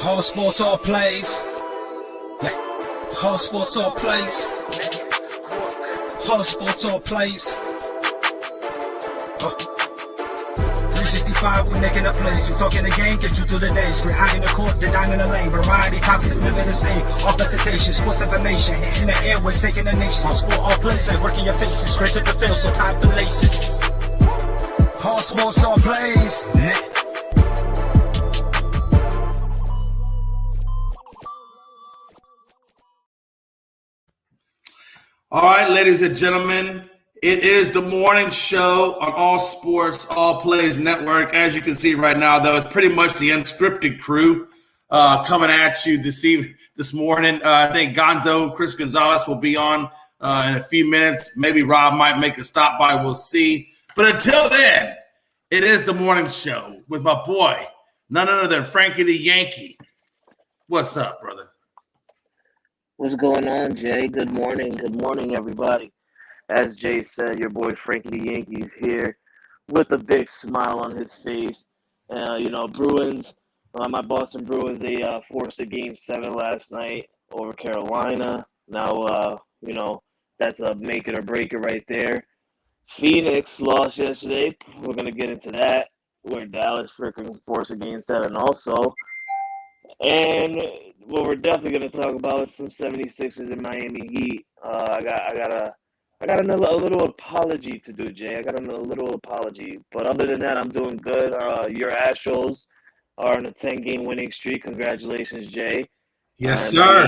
Whole sports all plays. Whole sports all plays. Whole sports all plays. 365, we making up plays. We talking the game, get you to the days. We're high in the court, the dime in the lane. Variety topics, living the same. All presentation, sports information. Hitting the airways, taking the nation. All sport, all plays, they working your faces. Grace at the field, so tie the laces. Whole sports all plays. All right, ladies and gentlemen, it is the morning show on All Sports, All Plays Network. As you can see right now, though, it's pretty much the unscripted crew coming at you this morning. I think Gonzo, Chris Gonzalez will be on in a few minutes. Maybe Rob might make a stop by. We'll see. But until then, it is the morning show with my boy, none other than Frankie the Yankee. What's up, brother? What's going on, Jay? Good morning. Good morning, everybody. As Jay said, your boy Frankie the Yankees here with a big smile on his face. Bruins, my Boston Bruins, they forced a Game 7 last night over Carolina. Now, that's a make it or break it right there. Phoenix lost yesterday. We're going to get into that, where Dallas freaking forced a Game 7 also. And what we're definitely going to talk about is some 76ers and Miami Heat. I got a little apology to do, Jay. I got a little apology. But other than that, I'm doing good. Your Astros are on a 10-game winning streak. Congratulations, Jay. Yes, sir.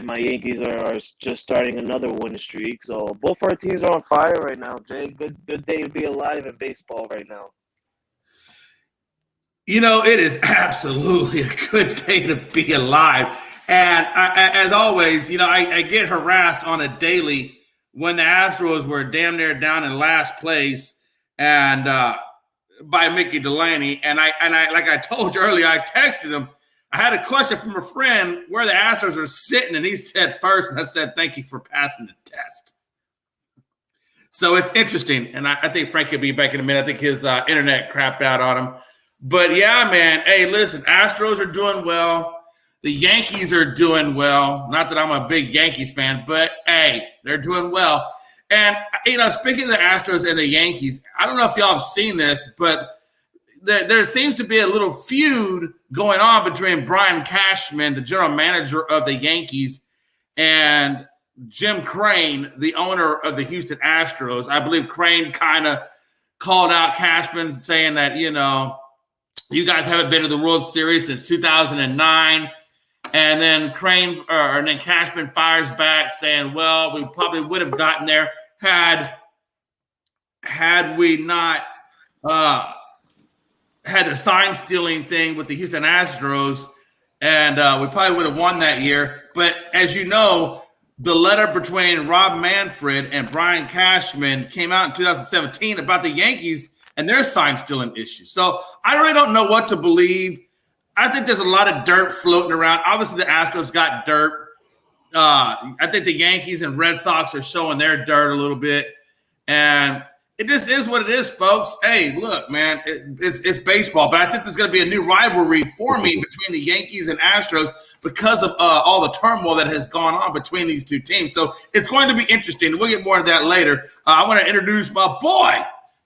My Yankees are just starting another winning streak. So both our teams are on fire right now, Jay. Good day to be alive in baseball right now. It is absolutely a good day to be alive. And as always, I get harassed on a daily when the Astros were damn near down in last place and by Mickey Delaney. And I like I told you earlier, I texted him. I had a question from a friend where the Astros are sitting, and he said first, and I said, thank you for passing the test. So it's interesting. And I think Frank will be back in a minute. I think his internet crapped out on him. But, yeah, man, hey, listen, Astros are doing well. The Yankees are doing well. Not that I'm a big Yankees fan, but, hey, they're doing well. And, speaking of the Astros and the Yankees, I don't know if y'all have seen this, but there seems to be a little feud going on between Brian Cashman, the general manager of the Yankees, and Jim Crane, the owner of the Houston Astros. I believe Crane kind of called out Cashman saying that, you guys haven't been to the World Series since 2009. And then Cashman fires back saying, well, we probably would have gotten there had we not had the sign stealing thing with the Houston Astros, and we probably would have won that year. But as you know, the letter between Rob Manfred and Brian Cashman came out in 2017 about the Yankees and their sign stealing issue. So I really don't know what to believe. I think there's a lot of dirt floating around. Obviously, the Astros got dirt. I think the Yankees and Red Sox are showing their dirt a little bit. And it just is what it is, folks. Hey, look, man, it's baseball. But I think there's going to be a new rivalry forming between the Yankees and Astros because of all the turmoil that has gone on between these two teams. So it's going to be interesting. We'll get more of that later. I want to introduce my boy,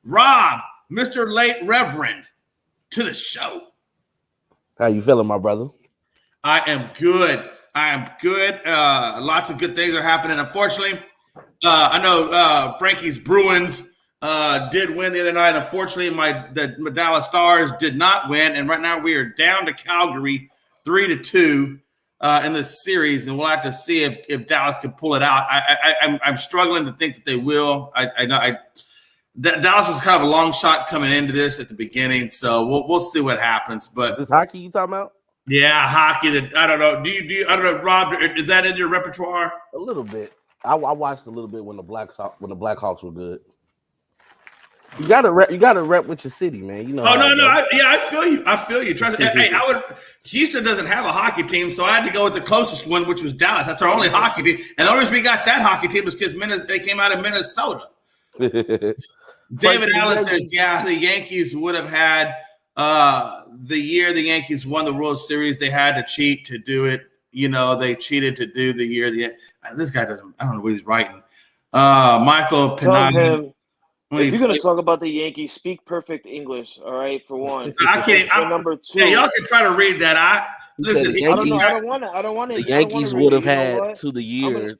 Rob, Mr. Late Reverend, to the show. How you feeling, my brother? I am good. Lots of good things are happening. Unfortunately, I know Frankie's Bruins did win the other night. Unfortunately, the Dallas Stars did not win, and right now we are down to Calgary 3-2 in this series, and we'll have to see if Dallas can pull it out. I'm struggling to think that they will. Dallas was kind of a long shot coming into this at the beginning, so we'll see what happens. But this hockey you talking about? Yeah, hockey. I don't know. Do you? I don't know, Rob. Is that in your repertoire? A little bit. I watched a little bit when the Blackhawks were good. You gotta rep with your city, man. Oh no. I feel you. Trust me. Hey, Houston doesn't have a hockey team, so I had to go with the closest one, which was Dallas. That's our only hockey team, and the only reason we got that hockey team is because they came out of Minnesota. David Allen says, yeah, the Yankees would have had the year the Yankees won the World Series, they had to cheat to do it. They cheated to do the year. This guy doesn't. I don't know what he's writing. Michael Tell Pinay. him, if you're going to talk about the Yankees, speak perfect English, all right, for one. I can't. For number two. Yeah, y'all can try to read that. Listen, the I don't know. Yankees- I don't want to. The Yankees would have had to to the year.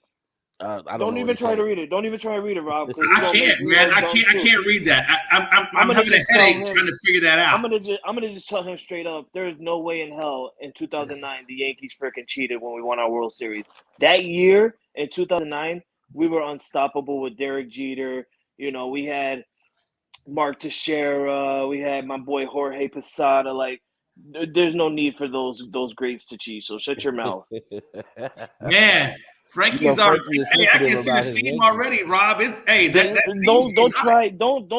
Don't even try to read it. Don't even try to read it, Rob. I can't, man. I can't read that. I'm having a headache trying to figure that out. I'm gonna just tell him straight up. There's no way in hell in 2009 the Yankees freaking cheated when we won our World Series. That year in 2009, we were unstoppable with Derek Jeter. We had Mark Teixeira. We had my boy Jorge Posada. Like, there's no need for those greats to cheat. So shut your mouth. Man. Frankie's already. Hey, I can see the steam already, Rob. Don't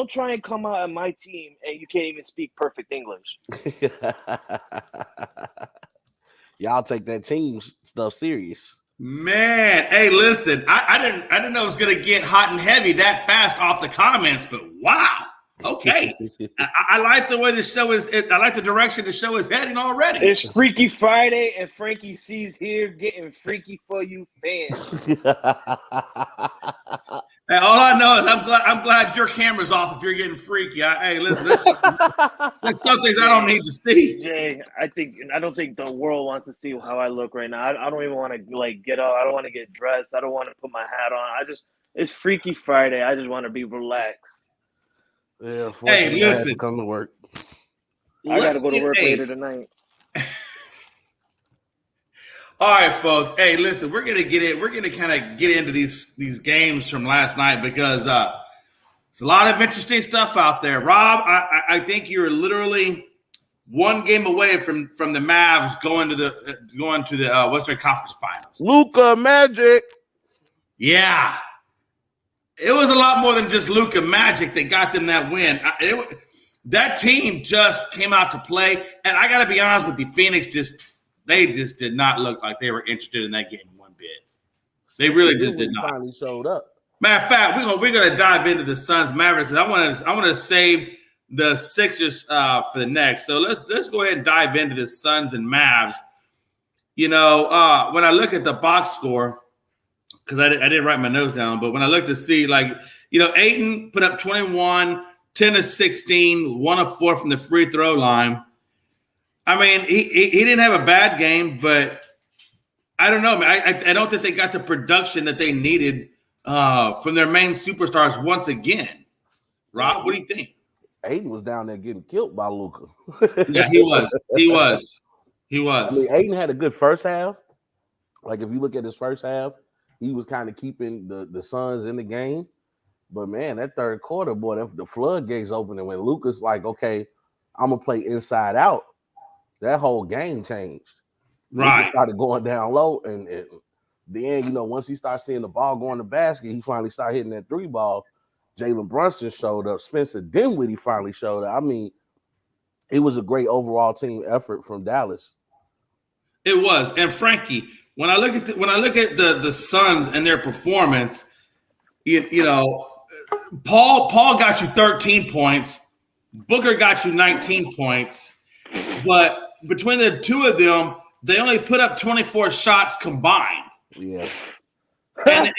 try and come out at my team and you can't even speak perfect English. Y'all take that team stuff serious. Man, hey, listen, I didn't know it was gonna get hot and heavy that fast off the comments, but wow. Okay, I like the way the show is. I like the direction the show is heading already. It's Freaky Friday, and Frankie C's here getting freaky for you fans. Hey, all I know is I'm glad your camera's off if you're getting freaky. Hey, listen, there's some things I don't need to see. Jay, I don't think the world wants to see how I look right now. I don't even want to get up. I don't want to get dressed. I don't want to put my hat on. It's Freaky Friday. I just want to be relaxed. Yeah, hey, listen. Come to work. I got to go to work later tonight. All right, folks. Hey, listen, we're gonna get it. We're gonna kind of get into these games from last night because it's a lot of interesting stuff out there. Rob, I think you're literally one game away from the Mavs going to the Western Conference Finals. Luka Magic. Yeah. It was a lot more than just Luka Magic that got them that win. That team just came out to play, and I got to be honest with you, Phoenix they just did not look like they were interested in that game one bit. They really just did not. Finally showed up. Matter of fact, we're gonna dive into the Suns Mavericks because I want to save the Sixers for the next. So let's go ahead and dive into the Suns and Mavs. When I look at the box score. Because I didn't write my notes down, but when I looked to see, Ayton put up 21, 10 of 16, 1 of 4 from the free throw line. I mean, he didn't have a bad game, but I don't know, man. I don't think they got the production that they needed from their main superstars once again. Rob, what do you think? Ayton was down there getting killed by Luka. Yeah, he was. I mean, Ayton had a good first half. Like, if you look at his first half, he was kind of keeping the Suns in the game. But, man, that third quarter, boy, the floodgates opened. And when Luka's like, okay, I'm going to play inside out, that whole game changed. Right. Luka started going down low. And then, once he started seeing the ball go in the basket, he finally started hitting that 3-ball. Jalen Brunson showed up. Spencer Dinwiddie finally showed up. I mean, it was a great overall team effort from Dallas. It was. And, Frankie, when I look at the Suns and their performance, Paul got you 13 points, Booker got you 19 points, but between the two of them, they only put up 24 shots combined. Yeah, and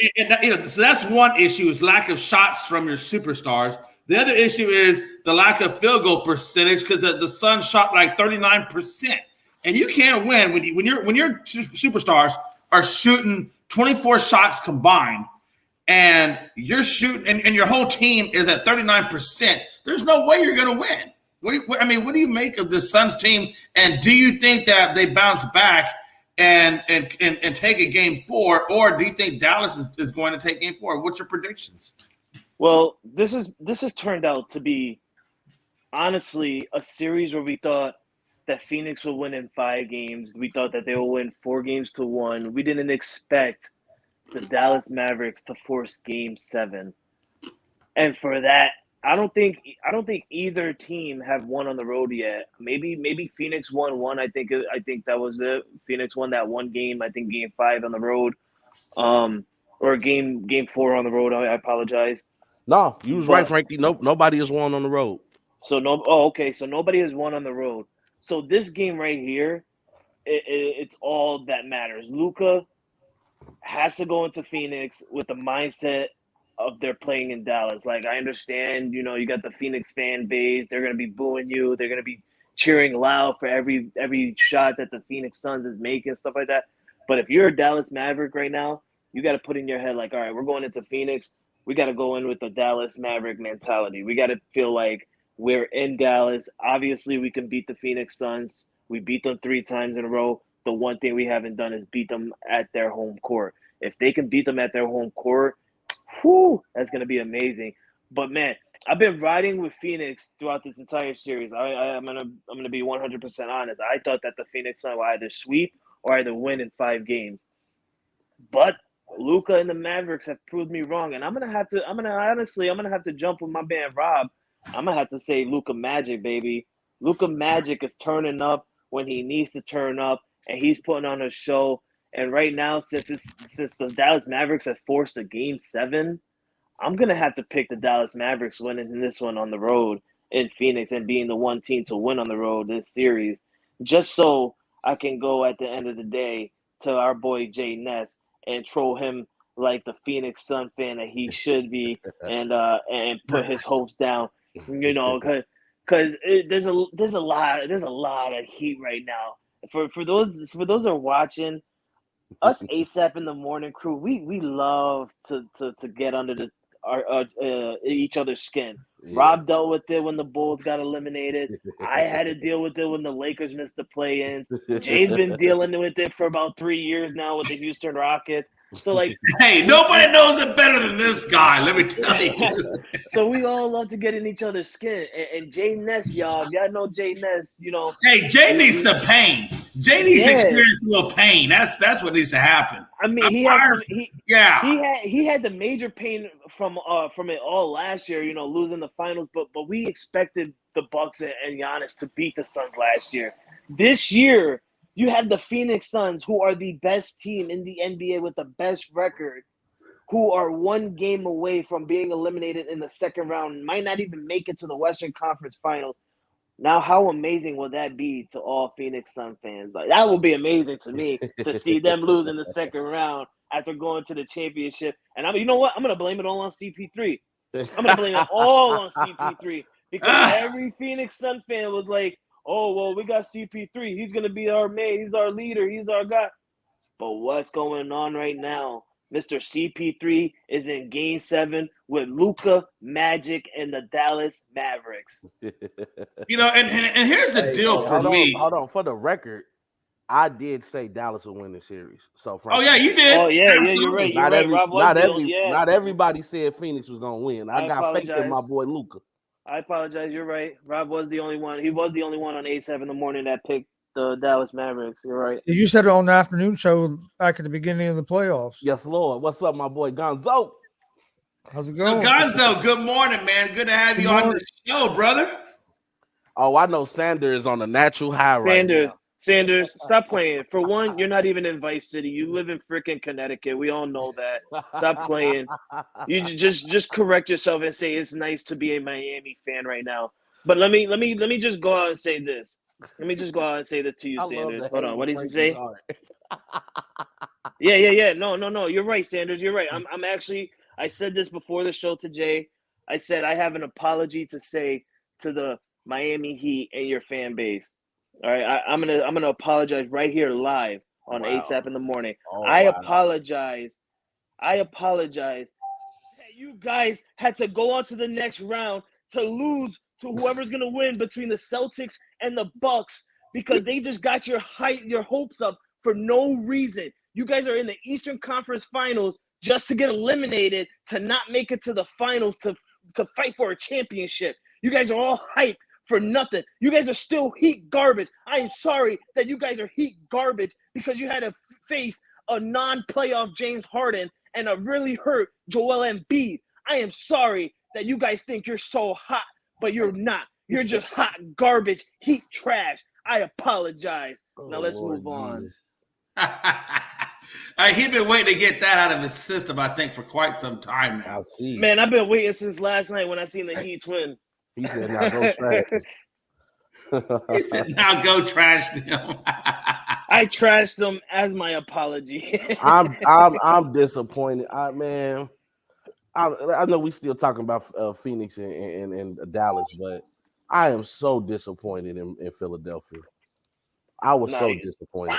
so that's one issue is lack of shots from your superstars. The other issue is the lack of field goal percentage because the Suns shot like 39%. And you can't win when your superstars are shooting 24 shots combined, and you're shooting, and your whole team is at 39%. There's no way you're going to win. What do you make of the Suns team? And do you think that they bounce back and take a game 4, or do you think Dallas is going to take game 4? What's your predictions? Well, this has turned out to be honestly a series where we thought that Phoenix will win in 5 games. We thought that they will win 4-1. We didn't expect the Dallas Mavericks to force Game 7. And for that, I don't think either team have won on the road yet. Maybe Phoenix won one. I think that was it. Phoenix won that one game. I think Game 5 on the road, or game 4 on the road. I apologize. No, you was right, Frankie. Nope, nobody has won on the road. So okay. So nobody has won on the road. So this game right here, it's all that matters. Luka has to go into Phoenix with the mindset of they're playing in Dallas. Like, I understand, you got the Phoenix fan base. They're going to be booing you. They're going to be cheering loud for every shot that the Phoenix Suns is making, stuff like that. But if you're a Dallas Maverick right now, you got to put in your head, like, all right, we're going into Phoenix. We got to go in with the Dallas Maverick mentality. We got to feel like we're in Dallas. Obviously, we can beat the Phoenix Suns. We beat them 3 times in a row. The one thing we haven't done is beat them at their home court. If they can beat them at their home court, whew, that's going to be amazing. But, man, I've been riding with Phoenix throughout this entire series. I'm gonna be 100% honest. I thought that the Phoenix Suns would either sweep or either win in 5 games. But Luka and the Mavericks have proved me wrong, and I'm gonna have to jump with my man Rob. I'm gonna have to say Luka Magic, baby. Luka Magic is turning up when he needs to turn up, and he's putting on a show. And right now, since the Dallas Mavericks have forced a Game 7, I'm going to have to pick the Dallas Mavericks winning this one on the road in Phoenix and being the one team to win on the road this series, just so I can go at the end of the day to our boy Jay Ness and troll him like the Phoenix Sun fan that he should be and put his hopes down, because there's a lot of heat right now. For those that are watching, us ASAP in the morning crew, we love to get under each other's skin. Yeah. Rob dealt with it when the Bulls got eliminated. I had to deal with it when the Lakers missed the play-ins. Jay's been dealing with it for about 3 years now with the Houston Rockets. So, like, hey, nobody knows it better than this guy. Let me tell you. So we all love to get in each other's skin. And Jay Ness, y'all know Jay Ness. Hey, Jay needs the pain. Jay needs to experience a little pain. That's what needs to happen. I mean, he had the major pain from it all last year. Losing the finals, but we expected the Bucks and Giannis to beat the Suns last year. This year, you have the Phoenix Suns, who are the best team in the NBA with the best record, who are 1 game away from being eliminated in the second round, might not even make it to the Western Conference Finals. Now, how amazing will that be to all Phoenix Sun fans? Like, that will be amazing to me to see them lose in the second round after going to the championship. And you know what? I'm going to blame it all on CP3. I'm going to blame it all on CP3 because every Phoenix Sun fan was like, oh, well, we got CP3. He's going to be our man. He's our leader. He's our guy. But what's going on right now? Mr. CP3 is in Game 7 with Luka, Magic, and the Dallas Mavericks. And here's the deal for me. Hold on. For the record, I did say Dallas will win the series. So yeah, you did. Oh, yeah, you're right. Not everybody said Phoenix was going to win. I got faith in my boy Luka. I apologize. You're right. Rob was the only one. He was the only one on 8-7 in the morning that picked the Dallas Mavericks. You're right. You said it on the afternoon show back at the beginning of the playoffs. Yes, Lord. What's up, my boy Gonzo? How's it going? So Gonzo, good morning, man. Good to have you on the show, brother. Oh, I know Sanders is on a natural high right now. Sanders, stop playing. For one, you're not even in Vice City. You live in freaking Connecticut. We all know that. Stop playing. You just correct yourself and say it's nice to be a Miami fan right now. But let me just go out and say this. Let me just go out and say this to you, Sanders. Hold on. What did he say? Yeah. No. You're right, Sanders. You're right. I'm actually. I said this before the show to Jay. I said I have an apology to say to the Miami Heat and your fan base. All right, I'm gonna apologize right here live on ASAP in the morning. I apologize. Hey, you guys had to go on to the next round to lose to whoever's gonna win between the Celtics and the Bucks because they just got your hopes up for no reason. You guys are in the Eastern Conference Finals just to get eliminated, to not make it to the finals, to fight for a championship. You guys are all hyped for nothing. You guys are still Heat garbage. I am sorry that you guys are Heat garbage because you had to face a non-playoff James Harden and a really hurt Joel Embiid. I am sorry that you guys think you're so hot, but you're not. You're just hot garbage, Heat trash. I apologize. Now let's move on. He's been waiting to get that out of his system, I think, for quite some time now. I'll see. Man, I've been waiting since last night when I seen the Heat win. He said, "Now go trash." He said, "Now go trash them." I trashed them as my apology. I'm disappointed. I know we still talking about Phoenix and Dallas, but I am so disappointed in Philadelphia. I was so disappointed.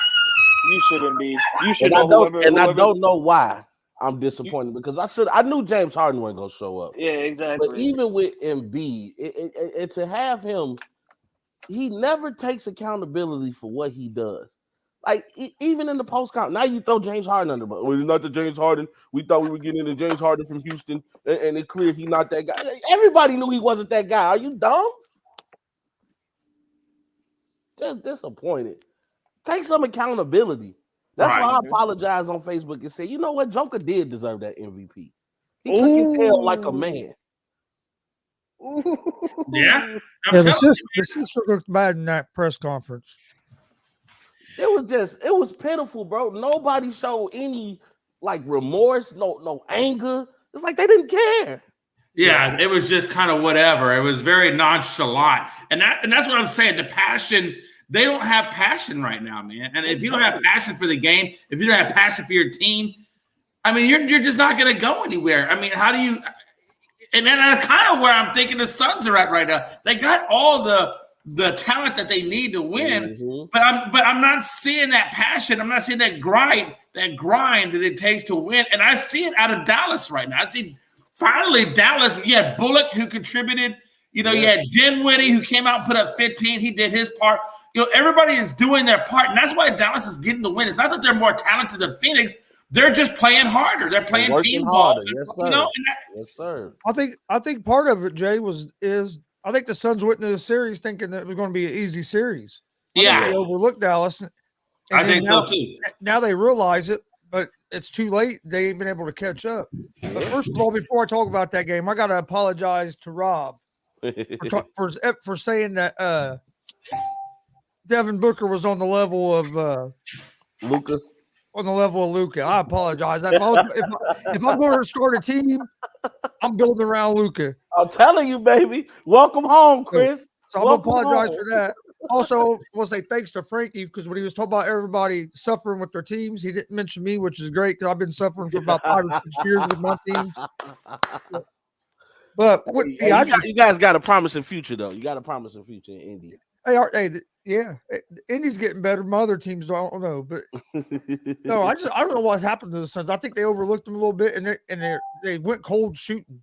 You shouldn't be. You should I know I don't know why I'm disappointed because I knew James Harden wasn't gonna show up. Yeah, exactly. But even with Embiid, it to have him, he never takes accountability for what he does. Like even in the post count, now you throw James Harden under, but well, it's not the James Harden. We thought we were getting into James Harden from Houston, and it's clear he's not that guy. Everybody knew he wasn't that guy. Are you dumb? Just disappointed. Take some accountability. That's why I apologize on Facebook and say, you know what, Joker did deserve that MVP. He took his L like a man. Yeah. The sister looked bad in that press conference. It was pitiful, bro. Nobody showed any like remorse, no anger. It's like they didn't care. Yeah, it was just kind of whatever. It was very nonchalant. And that's what I'm saying. The passion, they don't have passion right now, man. And if you don't have passion for the game, if you don't have passion for your team, I mean, you're just not going to go anywhere. I mean, how do you – and then that's kind of where I'm thinking the Suns are at right now. They got all the talent that they need to win, but I'm not seeing that passion. I'm not seeing that grind that it takes to win. And I see it out of Dallas right now. I see finally Dallas. You had Bullock who contributed. You know, you had Dinwiddie who came out and put up 15. He did his part. You know, everybody is doing their part, and that's why Dallas is getting the win. It's not that they're more talented than Phoenix. They're just playing harder. They're playing team ball. Yes, sir. You know, yes, sir. I think part of it, Jay, is I think the Suns went into the series thinking that it was going to be an easy series. Yeah, they overlooked Dallas. I think so too. Now they realize it, but it's too late. They ain't been able to catch up. But first of all, before I talk about that game, I got to apologize to Rob for saying that Devin Booker was on the level of Luka. On the level of Luka. I apologize. If I'm going to start a team, I'm building around Luka. I'm telling you, baby. Welcome home, Chris. So I'm going to apologize for that. Also, I want to say thanks to Frankie because when he was talking about everybody suffering with their teams, he didn't mention me, which is great because I've been suffering for about 5 or 6 years with my teams. But you guys got a promising future, though. You got a promising future in Indy. Indy's getting better. My other teams don't know, but no, I don't know what happened to the Suns. I think they overlooked them a little bit, and they went cold shooting.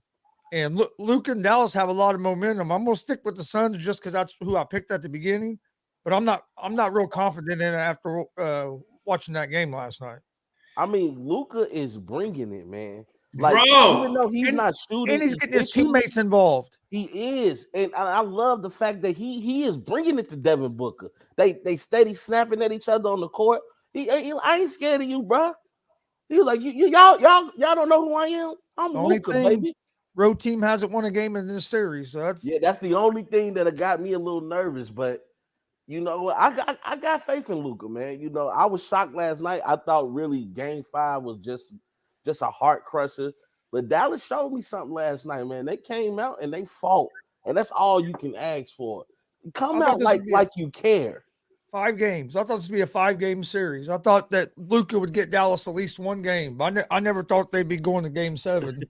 And Luke and Dallas have a lot of momentum. I'm gonna stick with the Suns just because that's who I picked at the beginning, but I'm not real confident in it after watching that game last night. I mean, Luka is bringing it, man. Like, bro, even though he's not shooting, and he's getting his teammates involved. He is, and I love the fact that he is bringing it to Devin Booker. They steady snapping at each other on the court. I ain't scared of you, bro. He was like, y'all don't know who I am. I'm Luka, baby. Road team hasn't won a game in this series, so that's the only thing that got me a little nervous. But you know what, I got faith in Luka, man. You know, I was shocked last night. I thought really Game 5 was just a heart crusher. But Dallas showed me something last night, man. They came out and they fought, and that's all you can ask for. Come out like you care. 5 games. I thought this would be a 5-game series. I thought that Luka would get Dallas at least 1 game. But I never thought they'd be going to Game 7.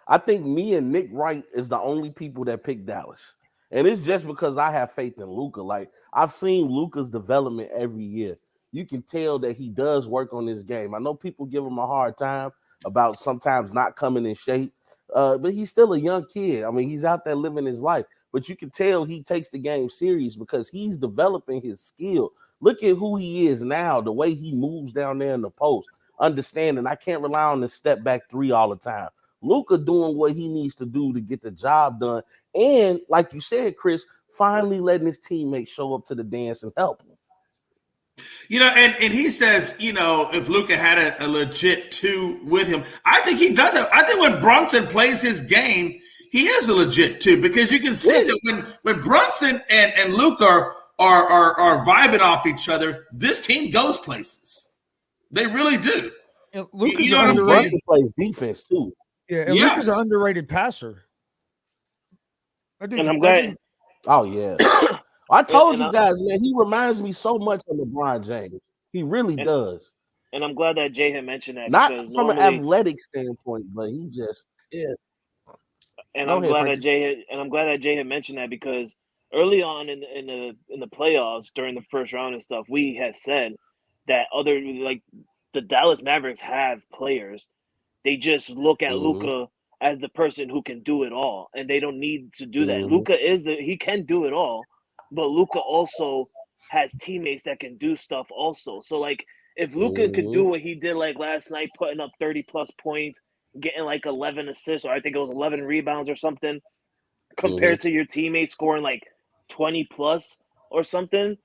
I think me and Nick Wright is the only people that pick Dallas. And it's just because I have faith in Luka. Like, I've seen Luka's development every year. You can tell that he does work on this game. I know people give him a hard time about sometimes not coming in shape, but he's still a young kid. I mean, he's out there living his life. But you can tell he takes the game serious because he's developing his skill. Look at who he is now, the way he moves down there in the post, understanding I can't rely on this step back 3 all the time. Luka doing what he needs to do to get the job done. And like you said, Chris, finally letting his teammates show up to the dance and help him. You know, and he says, you know, if Luka had a legit 2 with him, I think he does it. I think when Brunson plays his game, he is a legit 2 because you can see that when Brunson and Luka are vibing off each other, this team goes places. They really do. Luka's Brunson plays defense too. Yeah, and Luka's an underrated passer. And I'm glad. Oh yeah. I told you guys, man, he reminds me so much of LeBron James. He really does. And I'm glad that Jay had mentioned that. Not because from an athletic standpoint, but he just And I'm glad that Jay had mentioned that, because early on in the playoffs during the first round and stuff, we had said that the Dallas Mavericks have players. They just look at Luka as the person who can do it all, and they don't need to do that. Luka he can do it all, but Luka also has teammates that can do stuff also. So like if Luka could do what he did like last night, putting up 30 plus points, getting like 11 assists, or I think it was 11 rebounds or something, compared to your teammates scoring like 20 plus or something,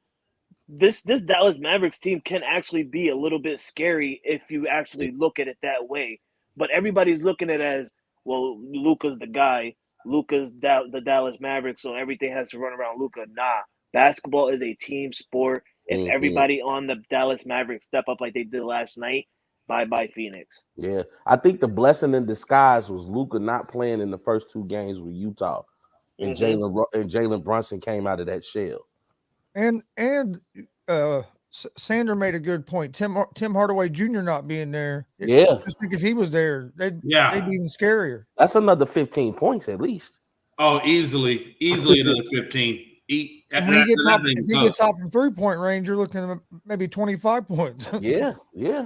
this Dallas Mavericks team can actually be a little bit scary if you actually look at it that way. But everybody's looking at it as, well, Luka's the guy. Luka's the Dallas Mavericks, so everything has to run around Luka. Nah, basketball is a team sport. If everybody on the Dallas Mavericks step up like they did last night, bye-bye Phoenix. Yeah, I think the blessing in disguise was Luka not playing in the first 2 games with Utah, and Jalen Brunson came out of that shell. And Sander made a good point. Tim Hardaway Jr. not being there. I think if he was there, they'd be even scarier. That's another 15 points at least. Oh, easily another 15. If he gets off from 3-point range, you're looking at maybe 25 points. Yeah.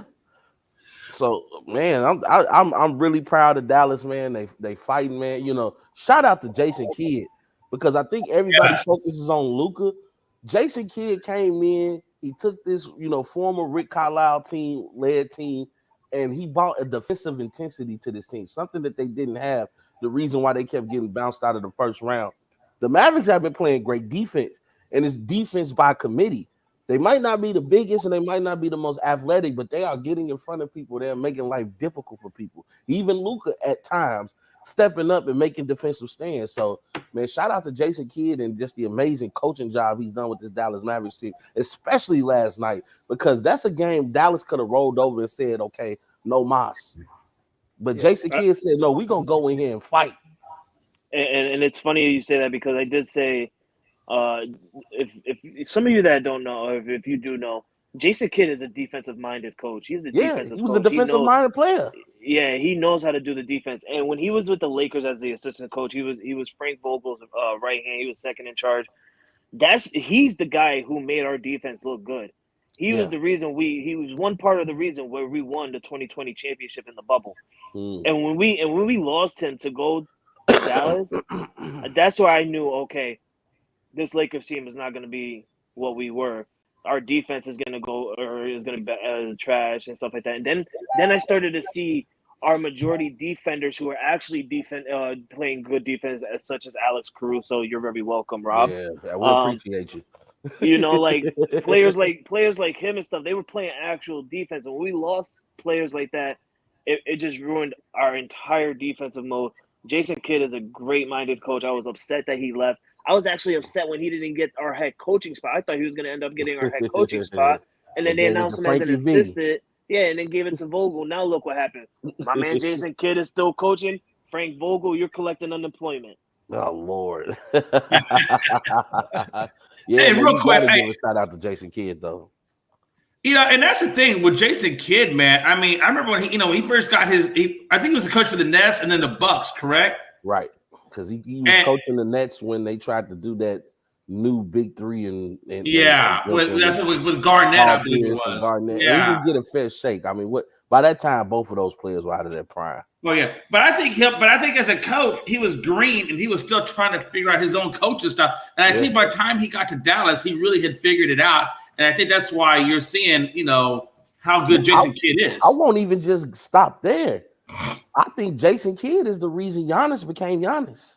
So man, I'm really proud of Dallas, man. They fighting, man. You know, shout out to Jason Kidd, because I think everybody focuses on Luka. Jason Kidd came in. He took this, former Rick Carlisle led team, and he brought a defensive intensity to this team, something that they didn't have. The reason why they kept getting bounced out of the first round. The Mavericks have been playing great defense, and it's defense by committee. They might not be the biggest and they might not be the most athletic, but they are getting in front of people. They're making life difficult for people. Even Luka at times stepping up and making defensive stands. So, man, shout out to Jason Kidd and just the amazing coaching job he's done with this Dallas Mavericks team, especially last night, because that's a game Dallas could have rolled over and said, okay, no mas. But Jason Kidd said, no, we're going to go in here and fight. And it's funny you say that, because I did say, if some of you that don't know, or if you do know, Jason Kidd is a defensive-minded coach. He's the defensive coach. He was a defensive-minded player. Yeah, he knows how to do the defense. And when he was with the Lakers as the assistant coach, he was Frank Vogel's right hand. He was second in charge. He's the guy who made our defense look good. He was the reason he was one part of the reason where we won the 2020 championship in the bubble. And when we lost him to go to Dallas, that's where I knew, okay, this Lakers team is not going to be what we were. Our defense is going to go, or is going to be trash and stuff like that. And then I started to see our majority defenders who are actually playing good defense, such as Alex Caruso. You're very welcome, Rob. Yeah, we appreciate you. Like players like him and stuff. They were playing actual defense. And when we lost players like that, it just ruined our entire defensive mode. Jason Kidd is a great-minded coach. I was upset that he left. I was actually upset when he didn't get our head coaching spot. I thought he was going to end up getting our head coaching spot. And then they announced him as an assistant. Yeah, and then gave it to Vogel. Now look what happened. My man Jason Kidd is still coaching. Frank Vogel, you're collecting unemployment. Oh, Lord. Real quick. Give a shout out to Jason Kidd, though. And that's the thing with Jason Kidd, man. I mean, I remember when he first got I think he was the coach for the Nets and then the Bucks, correct? Right. Because he was coaching the Nets when they tried to do that new big three and with Garnett, I believe it was. Garnett. Yeah. And he didn't get a fair shake. I mean, by that time both of those players were out of their prime. Well, yeah, but I think as a coach, he was green and he was still trying to figure out his own coaching stuff. And I think by the time he got to Dallas, he really had figured it out. And I think that's why you're seeing, how good Jason Kidd is. I won't even just stop there. I think Jason Kidd is the reason Giannis became Giannis.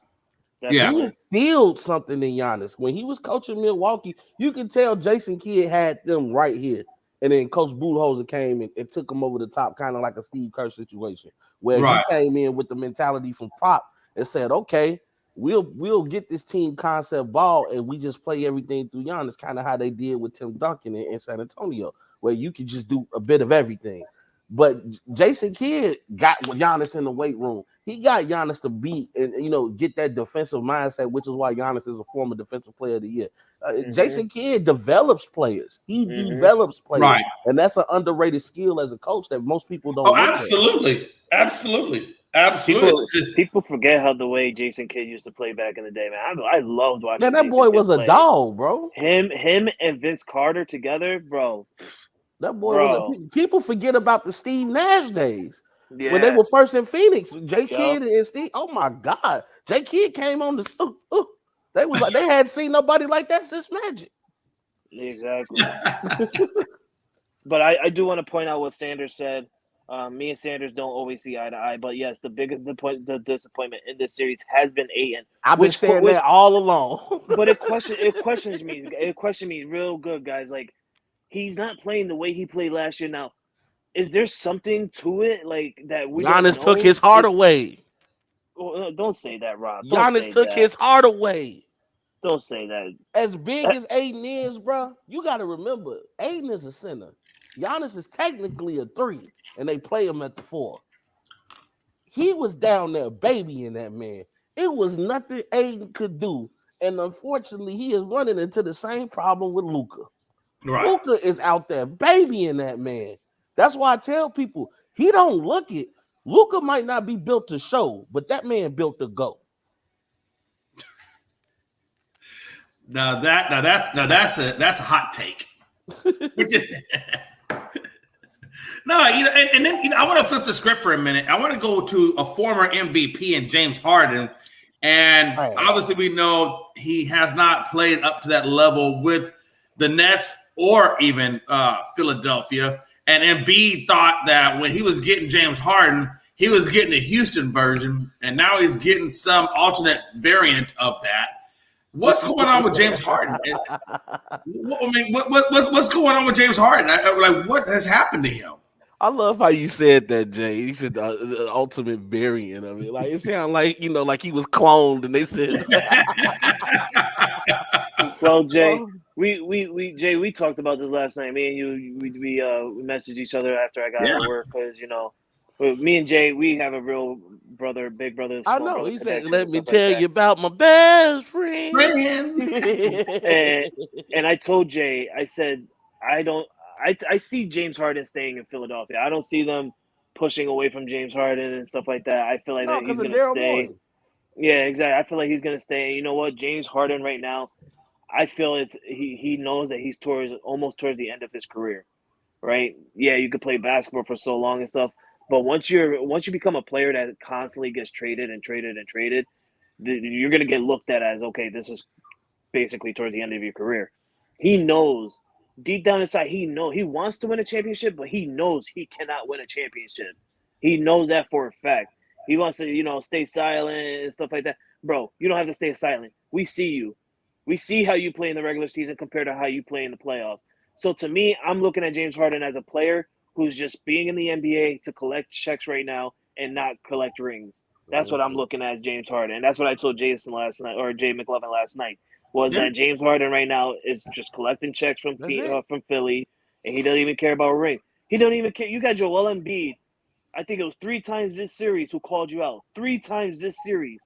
He instilled something in Giannis. When he was coaching Milwaukee, you can tell Jason Kidd had them right here. And then Coach Budenholzer came and took him over the top, kind of like a Steve Kerr situation, where he came in with the mentality from Pop and said, okay, we'll get this team concept ball and we just play everything through Giannis, kind of how they did with Tim Duncan in San Antonio, where you could just do a bit of everything. But Jason Kidd got Giannis in the weight room. He got Giannis to beat and get that defensive mindset, which is why Giannis is a former defensive player of the year. Jason Kidd develops players. He develops players, Right. And that's an underrated skill as a coach that most people don't. Oh, absolutely. People forget how the way Jason Kidd used to play back in the day, man. I loved watching. Man, that Jason boy Kidd was play. a dog, bro. Him and Vince Carter together, bro. That boy was people forget about the Steve Nash days. Yeah. When they were first in Phoenix. J Kidd and Steve. Oh my God. J Kidd came on the they was like they hadn't seen nobody like that since Magic. Exactly. But I do want to point out what Sanders said. Me and Sanders don't always see eye to eye, but yes, the biggest disappointment in this series has been Ayton. I've been saying that all along. But it questions me. It questioned me real good, guys. Like, he's not playing the way he played last year. Now, is there something to it like that? Giannis took his heart away. Oh, don't say that, Rob. Giannis took his heart away. Don't say that. As big as Ayton is, bro, you got to remember, Ayton is a center. Giannis is technically a 3, and they play him at the 4. He was down there babying that man. It was nothing Ayton could do. And unfortunately, he is running into the same problem with Luka. Right. Luka is out there babying that man. That's why I tell people, he don't look it. Luka might not be built to show, but that man built to go. Now that's a hot take. Which is no, and then I want to flip the script for a minute. I want to go to a former MVP in James Harden, and obviously we know he has not played up to that level with the Nets or even Philadelphia. And Embiid thought that when he was getting James Harden, he was getting the Houston version, and now he's getting some alternate variant of that. What's going on with James Harden? I mean, what's going on with James Harden? Like, what has happened to him? I love how you said that, Jay. You said the ultimate variant of it. Like, it sounded like, like he was cloned, and they said. Well, Jay, we talked about this last night. Me and you, we messaged each other after I got out of work because me and Jay, we have a real big brother. I know. He said, "Let me tell you about my best friend." and I told Jay, I said, I see James Harden staying in Philadelphia. I don't see them pushing away from James Harden and stuff like that. I feel like that he's going to stay. Yeah, exactly. I feel like he's going to stay. You know what? James Harden right now, I feel he knows that he's almost towards the end of his career, right? Yeah, you could play basketball for so long and stuff. But once you become a player that constantly gets traded, you're going to get looked at as, okay, this is basically towards the end of your career. He knows deep down inside, he wants to win a championship, but he knows he cannot win a championship. He knows that for a fact. He wants to, stay silent and stuff like that. Bro, you don't have to stay silent. We see you. We see how you play in the regular season compared to how you play in the playoffs. So to me, I'm looking at James Harden as a player who's just being in the NBA to collect checks right now and not collect rings. That's what I'm looking at, James Harden. And that's what I told Jason last night, or Jay McLovin last night, was that James Harden right now is just collecting checks from Philly, and he doesn't even care about a ring. He don't even care. You got Joel Embiid. I think it was 3 times this series who called you out. 3 times this series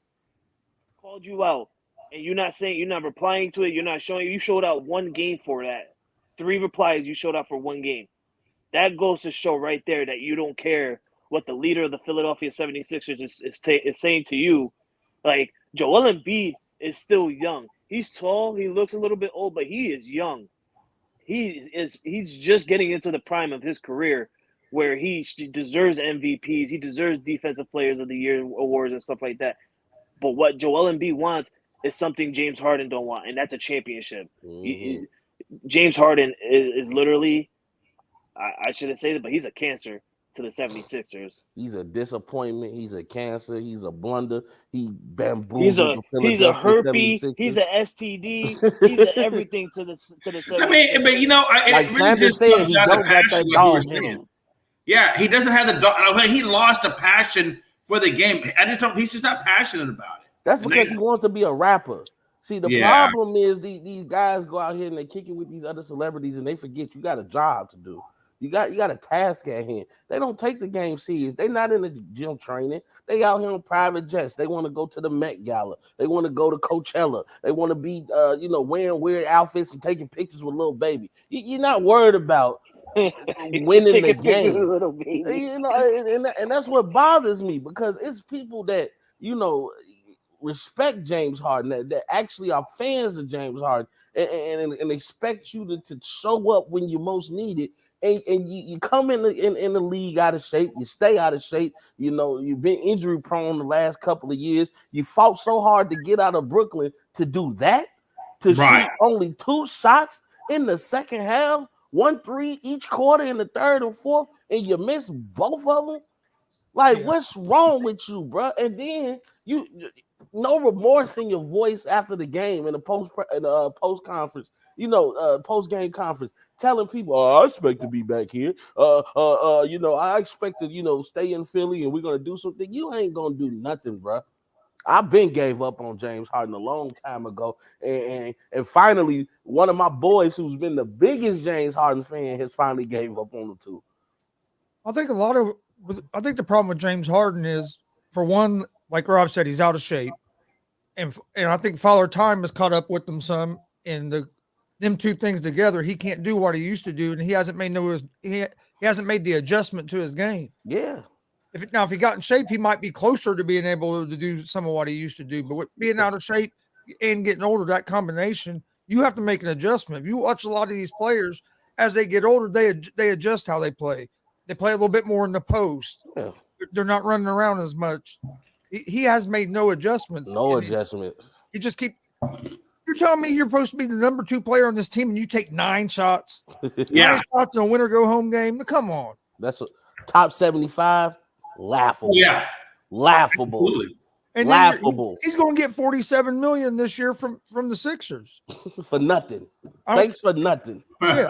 called you out. And you're not replying to it. You're not showing. You showed out 1 game for that. 3 replies you showed out for 1 game. That goes to show right there that you don't care what the leader of the Philadelphia 76ers is saying to you. Like, Joel Embiid is still young. He's tall. He looks a little bit old, but he is young. He's just getting into the prime of his career where he deserves MVPs. He deserves Defensive Players of the Year awards and stuff like that. But what Joel Embiid wants is something James Harden don't want, and that's a championship. Mm-hmm. James Harden is literally – I shouldn't say that, but he's a cancer to the 76ers. He's a disappointment. He's a cancer. He's a blunder. He bamboozled. He's a herpes. He's a STD. He's a everything to the 76ers. I mean, but like Sanders said, he don't got that dog in him. Yeah, he doesn't have the dog. He lost a passion for the game. He's just not passionate about it. That's because he wants to be a rapper. See, the problem is these guys go out here and they kick it with these other celebrities and they forget you got a job to do. You got a task at hand. They don't take the game serious. They're not in the gym training. They out here on private jets. They want to go to the Met Gala. They want to go to Coachella. They want to be, wearing weird outfits and taking pictures with little baby. You're not worried about winning the game. Little baby. You know, and that's what bothers me, because it's people that, respect James Harden, that actually are fans of James Harden, and expect you to show up when you most need it. And you come in the league out of shape, you stay out of shape. You've been injury prone the last couple of years. You fought so hard to get out of Brooklyn to do that, to shoot only 2 shots in the second half, 1-3 each quarter in the third and fourth, and you miss both of them. What's wrong with you, bro? And then you no remorse in your voice after the game in the post conference, post game conference, telling people, I expect to be back here. I expect to, stay in Philly and we're gonna do something. You ain't gonna do nothing, bro. I've been gave up on James Harden a long time ago, and finally, one of my boys who's been the biggest James Harden fan has finally gave up on him too. I think the problem with James Harden is, for one, like Rob said, he's out of shape, and I think Father Time has caught up with them some. And them two things together, he can't do what he used to do, and he hasn't made he hasn't made the adjustment to his game. Yeah. If he got in shape, he might be closer to being able to do some of what he used to do. But with being out of shape and getting older, that combination, you have to make an adjustment. If you watch a lot of these players as they get older, they adjust how they play. They play a little bit more in the post. Yeah. They're not running around as much. He has made no adjustments. No adjustments. You just keep. You're telling me you're supposed to be the number 2 player on this team and you take 9 shots? Yeah. 9 shots in a winner go home game? Come on. That's a top 75. Laughable. Yeah. Laughable. Absolutely. And laughable. He's going to get $47 million this year from the Sixers for nothing. Thanks for nothing. I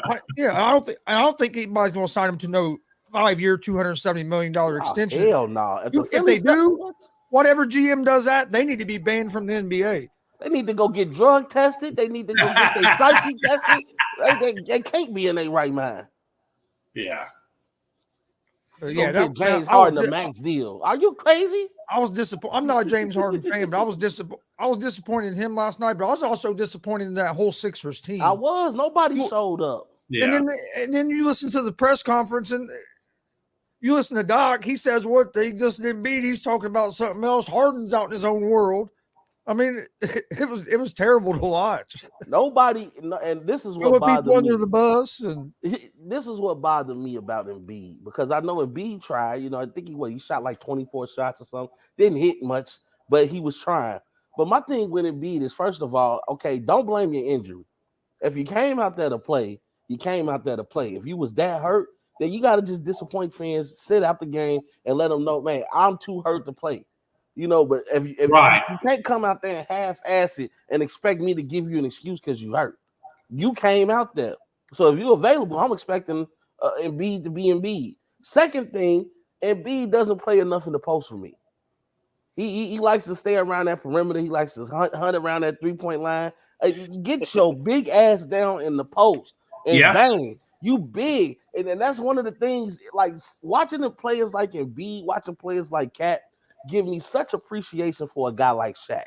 don't think anybody's going to sign him to no 5-year, $270 million extension. Hell no. If they do, whatever GM does that, they need to be banned from the NBA. They need to go get drug tested. They need to go get their psyche tested. They can't be in their right mind. Yeah. Get James Harden a max deal. Are you crazy? I was disappointed. I'm not a James Harden fan, but I was disappointed in him last night. But I was also disappointed in that whole Sixers team. I was. Nobody showed up. Yeah. And then you listen to the press conference and you listen to Doc. He says what they just didn't beat. He's talking about something else. Harden's out in his own world. I mean, it was terrible to watch. Nobody, and this is what bothered me. Under the bus, and this is what bothered me about Embiid, because I know Embiid tried. I think he shot like 24 shots or something. Didn't hit much, but he was trying. But my thing with Embiid is, first of all, okay, don't blame your injury. If you came out there to play, you came out there to play. If you was that hurt, then you got to just disappoint fans, sit out the game, and let them know, man, I'm too hurt to play. But if you can't come out there and half-ass it and expect me to give you an excuse because you hurt. You came out there. So if you're available, I'm expecting Embiid to be Embiid. Second thing, Embiid doesn't play enough in the post for me. He likes to stay around that perimeter. He likes to hunt around that three-point line. Get your big ass down in the post and bang. You big. And that's one of the things, like watching the players like Embiid, watching players like Cat, give me such appreciation for a guy like Shaq.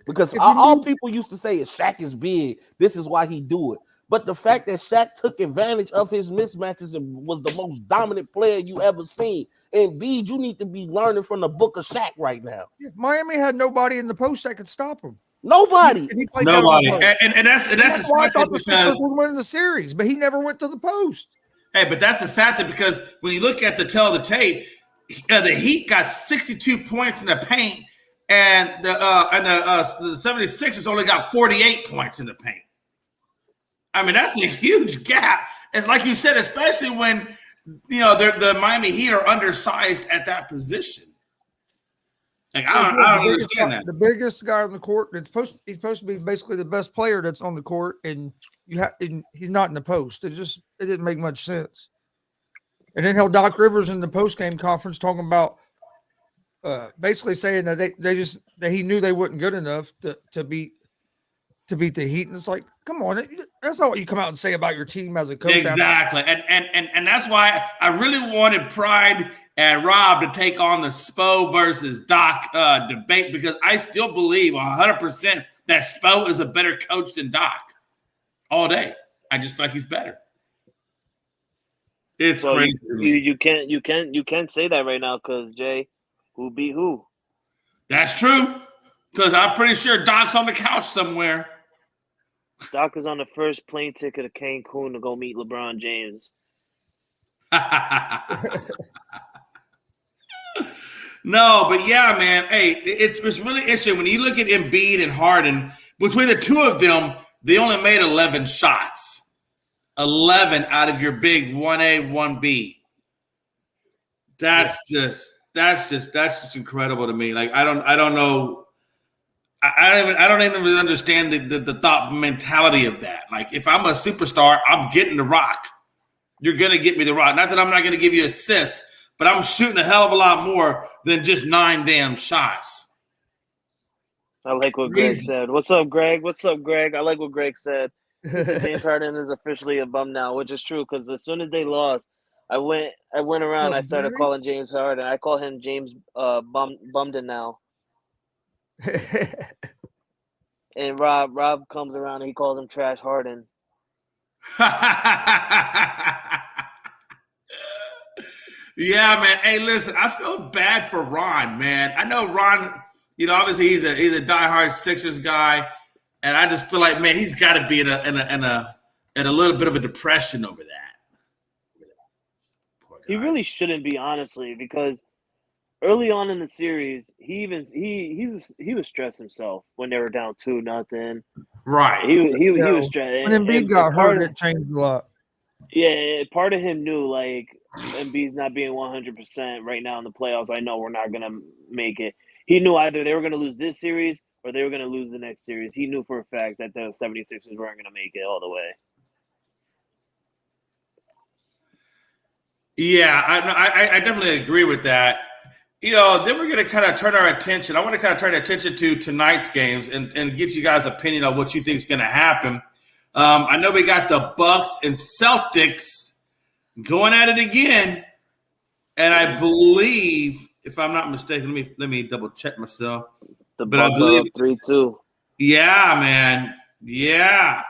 Because all people used to say is Shaq is big. This is why he do it. But the fact that Shaq took advantage of his mismatches and was the most dominant player you ever seen. And B, you need to be learning from the book of Shaq right now. Miami had nobody in the post that could stop him. Nobody. Nobody. And that's why I thought the Sixers would win the series, but he never went to the post. Hey, but that's a sad thing, because when you look at the tape, the Heat got 62 points in the paint, and the 76ers only got 48 points in the paint. I mean, that's a huge gap. And like you said, especially when the Miami Heat are undersized at that position. Like I don't understand that. The biggest guy on the court, he's supposed to be basically the best player that's on the court, and he's not in the post. It didn't make much sense. And then how Doc Rivers in the post-game conference talking about basically saying that that he knew they weren't good enough to beat to beat the Heat. And it's like, come on, that's not what you come out and say about your team as a coach. Exactly. And that's why I really wanted Pride and Rob to take on the Spo versus Doc debate, because I still believe 100% that Spo is a better coach than Doc all day. I just feel like he's better. It's crazy. You can't say that right now because Jay, who beat who? That's true. Because I'm pretty sure Doc's on the couch somewhere. Doc is on the first plane ticket to Cancun to go meet LeBron James. No, but yeah, man. Hey, it's really interesting when you look at Embiid and Harden. Between the two of them, they only made 11 shots. 11 out of your big 1A, 1B. That's just incredible to me. Like I don't know. I don't even really understand the thought mentality of that. Like if I'm a superstar, I'm getting the rock. You're gonna get me the rock. Not that I'm not gonna give you assists, but I'm shooting a hell of a lot more than just 9 damn shots. I like what Greg said. What's up, Greg? I like what Greg said. James Harden is officially a bum now, which is true because as soon as they lost, I went around. I started calling James Harden. I call him James Bumden now. And Rob comes around and he calls him Trash Harden. Yeah, man. Hey, listen, I feel bad for Ron, man. I know Ron, obviously he's a diehard Sixers guy, and I just feel like, man, he's got to be in a little bit of a depression over that. He really shouldn't be, honestly, because early on in the series, he was stressed himself when they were down 2-0. Right. He was stressed. When Embiid got hurt, it changed a lot. Yeah, part of him knew, like, Embiid's not being 100% right now in the playoffs. I know we're not going to make it. He knew either they were going to lose this series or they were going to lose the next series. He knew for a fact that the 76ers weren't going to make it all the way. Yeah, I definitely agree with that. Then we're going to kind of turn our attention. I want to kind of turn attention to tonight's games and get you guys' opinion on what you think is going to happen. I know we got the Bucks and Celtics going at it again, and I believe, if I'm not mistaken, let me double check myself. The Bucks are up 3-2. Yeah, man. Yeah.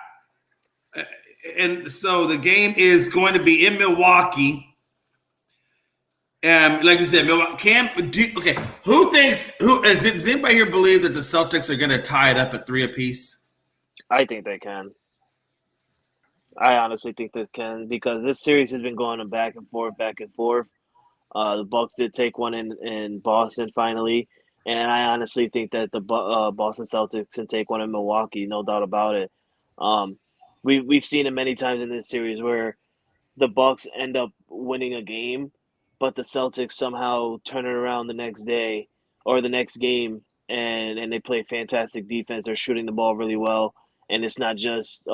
And so the game is going to be in Milwaukee. Like you said, Milwaukee. Does anybody here believe that the Celtics are going to tie it up at 3 apiece? I think they can. I honestly think they can because this series has been going back and forth. The Bucks did take one in Boston finally, and I honestly think that the Boston Celtics can take one in Milwaukee, no doubt about it. We've seen it many times in this series where the Bucks end up winning a game, but the Celtics somehow turn it around the next day or the next game, and they play fantastic defense. They're shooting the ball really well, and it's not just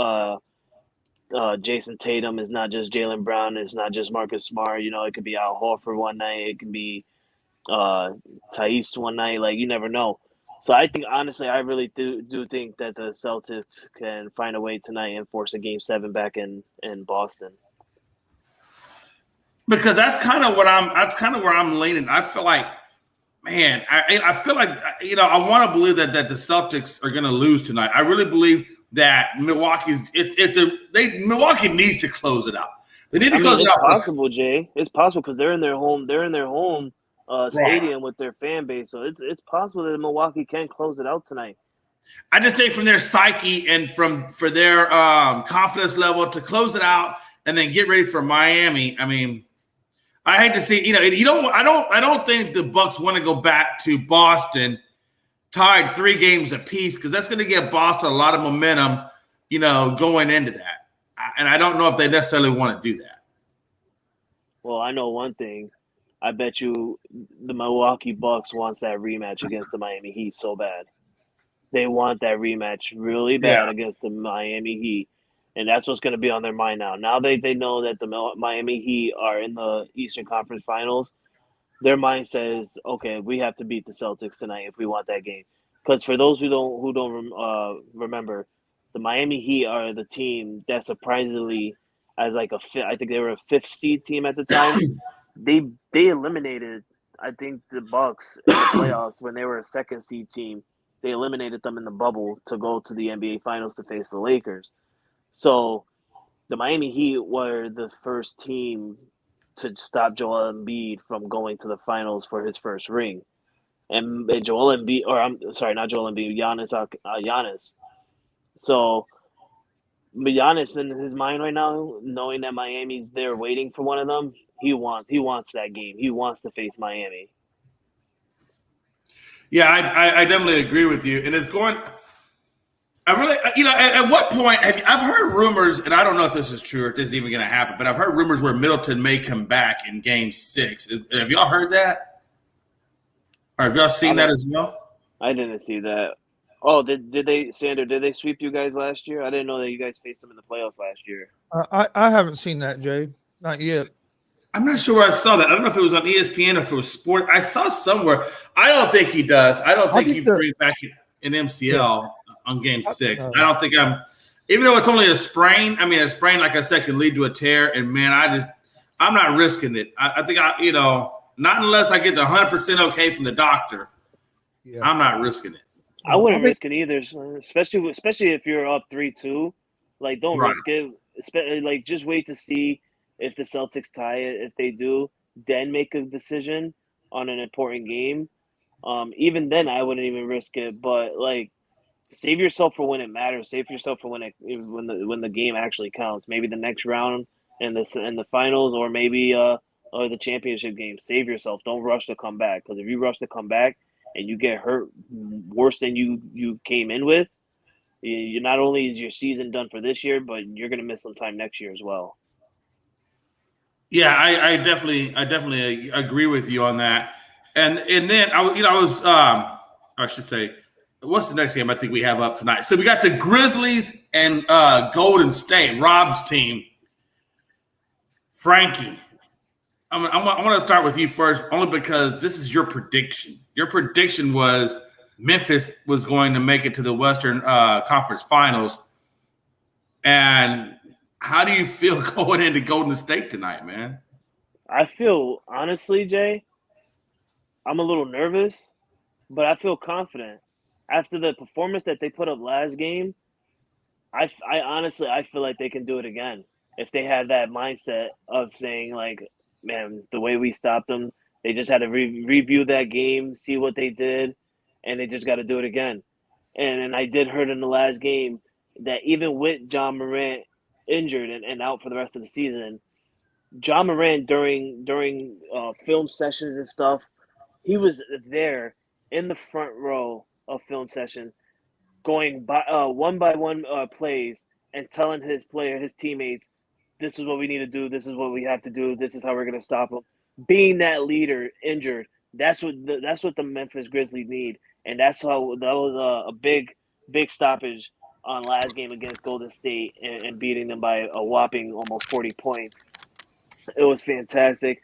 Jason Tatum, it's not just Jaylen Brown, it's not just Marcus Smart. It could be Al Horford one night, it could be Thais one night. Like, you never know. So I think, honestly, I really do think that the Celtics can find a way tonight and force a Game 7 back in Boston. Because that's kind of where I'm leaning. I feel like, man, I feel like, I want to believe that the Celtics are going to lose tonight. I really believe that Milwaukee needs to close it out. They need to close it out. It's possible, Jay. It's possible because they're in their home stadium with their fan base. So it's possible that Milwaukee can close it out tonight. I just think from their psyche and for their confidence level to close it out and then get ready for Miami. I mean, I hate to see, I don't think the Bucks want to go back to Boston tied 3 games apiece because that's going to give Boston a lot of momentum, going into that. And I don't know if they necessarily want to do that. Well, I know one thing. I bet you the Milwaukee Bucks wants that rematch against the Miami Heat so bad. They want that rematch really bad against the Miami Heat. And that's what's going to be on their mind now. Now they know that the Miami Heat are in the Eastern Conference Finals. Their mind says, okay, we have to beat the Celtics tonight if we want that game. Because for those who don't remember, the Miami Heat are the team that surprisingly, as like I think they were a 5th seed team at the time. They eliminated, I think, the Bucks in the playoffs when they were a 2nd seed team. They eliminated them in the bubble to go to the NBA Finals to face the Lakers. So the Miami Heat were the first team to stop Joel Embiid from going to the finals for his first ring. And Joel Embiid, or I'm sorry, not Joel Embiid, Giannis. So Giannis in his mind right now, knowing that Miami's there waiting for one of them, he wants that game. He wants to face Miami. Yeah, I definitely agree with you. And it's going – I really – at what point – I've heard rumors, and I don't know if this is true or if this is even going to happen, but I've heard rumors where Middleton may come back in Game 6. Have y'all heard that? Or have y'all seen that as well? I didn't see that. Oh, did they, Sander, did they sweep you guys last year? I didn't know that you guys faced them in the playoffs last year. I haven't seen that, Jay. Not yet. I'm not sure where I saw that. I don't know if it was on ESPN or if it was sport. I saw somewhere. I don't think he does. I don't think he brings back an MCL on Game 6. I don't think even though it's only a sprain, I mean, a sprain, like I said, can lead to a tear. And, man, I'm not risking it. I think not unless I get the 100% okay from the doctor. Yeah. I'm not risking it. I wouldn't risk it either, especially if you're up 3-2. Like, don't risk it. Like, just wait to see if the Celtics tie it. If they do, then make a decision on an important game. Even then, I wouldn't even risk it. But like, save yourself for when it matters. Save yourself for when the game actually counts. Maybe the next round in the finals, or maybe or the championship game. Save yourself. Don't rush to come back, because if you rush to come back and you get hurt worse than you came in with, you not only is your season done for this year, but you're going to miss some time next year as well. Yeah, I definitely agree with you on that. And then I should say, what's the next game I think we have up tonight? So we got the Grizzlies and Golden State, Rob's team. Frankie, I want to start with you first, only because this is your prediction. Your prediction was Memphis was going to make it to the Western Conference Finals. And how do you feel going into Golden State tonight, man? I feel, honestly, Jay, I'm a little nervous, but I feel confident. After the performance that they put up last game, I honestly feel like they can do it again. If they have that mindset of saying, like, man, the way we stopped them, they just had to review that game, see what they did, and they just got to do it again. And I did heard in the last game that even with John Morant injured and out for the rest of the season, John Morant during film sessions and stuff, he was there in the front row of film session, going by one plays and telling his teammates, this is what we need to do, this is what we have to do, this is how we're going to stop them. Being that leader injured, that's what the Memphis Grizzlies need, and that was a big stoppage on last game against Golden State and beating them by a whopping almost 40 points. It was fantastic.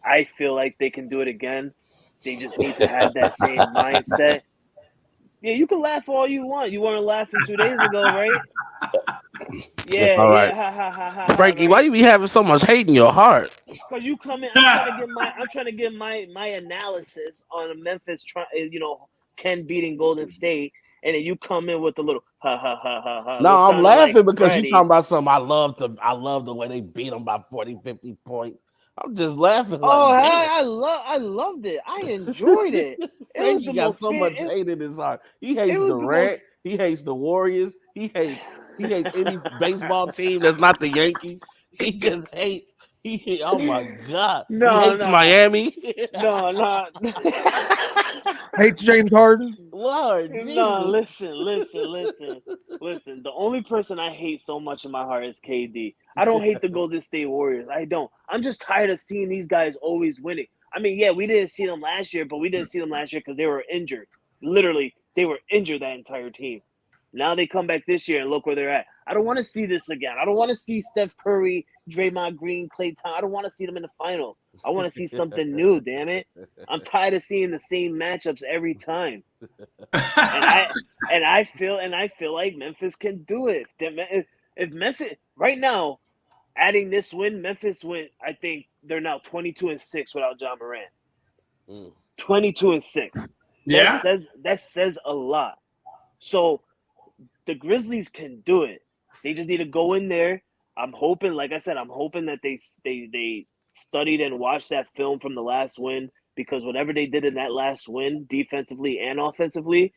I feel like they can do it again. They just need to have that same mindset. Yeah, you can laugh all you want. You weren't laughing 2 days ago, right? Yeah, all right. Ha, Frankie, right? why you be having so much hate in your heart? Because you come in, I'm trying to give my analysis on Memphis, Ken beating Golden State, and then you come in with a little ha. No, I'm laughing like because Freddie. You talking about something. I love the way they beat them by 40, 50 points. I'm just laughing. I loved it. I enjoyed it. Frankie got so much hate in his heart. He hates Durant. He hates the Warriors. He hates any baseball team that's not the Yankees. He just hates. Oh my God! He hates Miami. No. Hates James Harden. Lord, no. Listen. The only person I hate so much in my heart is KD. I don't hate the Golden State Warriors. I don't. I'm just tired of seeing these guys always winning. I mean, yeah, we didn't see them last year, but we didn't see them last year because they were injured. Literally, they were injured, that entire team. Now they come back this year and look where they're at. I don't want to see this again. I don't want to see Steph Curry, Draymond Green, Klay Thompson. I don't want to see them in the finals. I want to see something new, damn it. I'm tired of seeing the same matchups every time. and I feel like Memphis can do it. If Memphis right now, adding this win, Memphis went. I think they're now 22-6 without John Morant. 22-6. Yeah. That says a lot. So the Grizzlies can do it. They just need to go in there. I'm hoping, like I said, that they studied and watched that film from the last win, because whatever they did in that last win, defensively and offensively,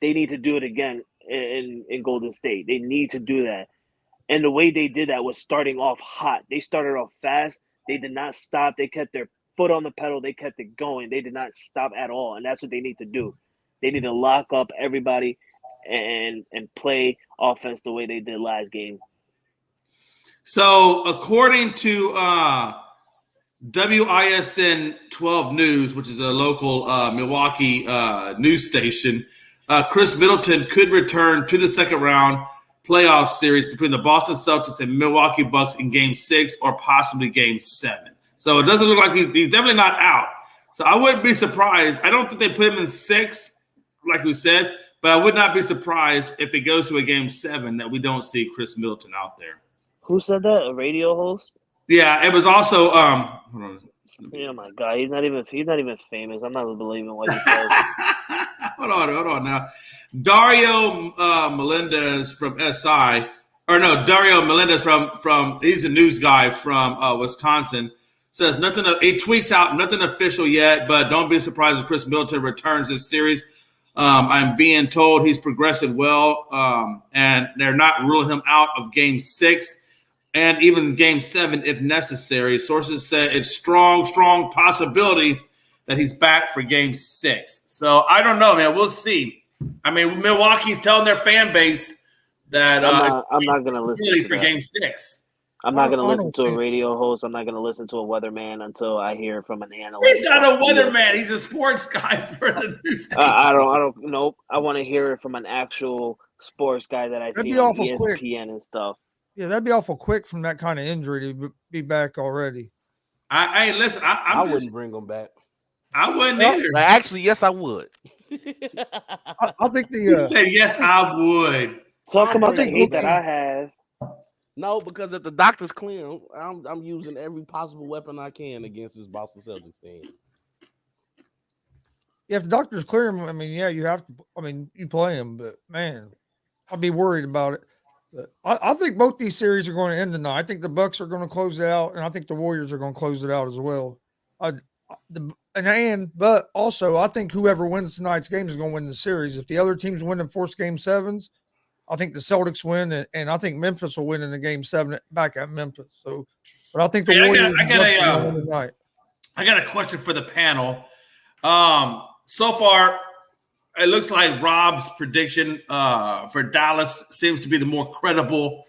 they need to do it again in Golden State. They need to do that. And the way they did that was starting off hot. They started off fast. They did not stop. They kept their foot on the pedal. They kept it going. They did not stop at all. And that's what they need to do. They need to lock up everybody and play offense the way they did last game. So according to WISN 12 News, which is a local Milwaukee news station, Chris Middleton could return to the second round playoff series between the Boston Celtics and Milwaukee Bucks in Game 6 or possibly Game 7. So it doesn't look like he's definitely not out. So I wouldn't be surprised. I don't think they put him in 6, like we said, but I would not be surprised if it goes to a Game 7 that we don't see Chris Middleton out there. Who said that? A radio host? Yeah, it was also hold on. Oh my God, he's not even famous. I'm not believing what he says. Hold on now. Dario Melendez from SI, or no, Dario Melendez from he's a news guy from Wisconsin, says nothing. He tweets out nothing official yet, but don't be surprised if Chris Middleton returns this series. I'm being told he's progressing well, and they're not ruling him out of Game 6 and even Game 7 if necessary. Sources say it's strong possibility that he's back for Game 6. So I don't know, man. We'll see. I mean, Milwaukee's telling their fan base that I'm not going to listen for Game 6. I'm not going to listen to a radio host. I'm not going to listen to a weatherman until I hear from an analyst. He's not a weatherman. He's a sports guy for the news station. I don't. Nope. I want to hear it from an actual sports guy that I see on ESPN and stuff. Yeah, that'd be awful quick from that kind of injury to be back already. Listen. I wouldn't bring him back. I wouldn't either. Actually, yes, I would. I think You said yes, I would. Talk about the hate that I have. No, because if the doctor's clear, I'm using every possible weapon I can against this Boston Celtics team. Yeah, if the doctor's clear him, I mean, yeah, you have to. I mean, you play him, but man, I'd be worried about it. But I think both these series are going to end tonight. I think the Bucks are going to close it out, and I think the Warriors are going to close it out as well. But also, I think whoever wins tonight's game is going to win the series. If the other teams win and force Game 7s, I think the Celtics win, and I think Memphis will win in the Game 7 back at Memphis. So, but I think the Warriors win tonight. I got a question for the panel. So far, it looks like Rob's prediction for Dallas seems to be the more credible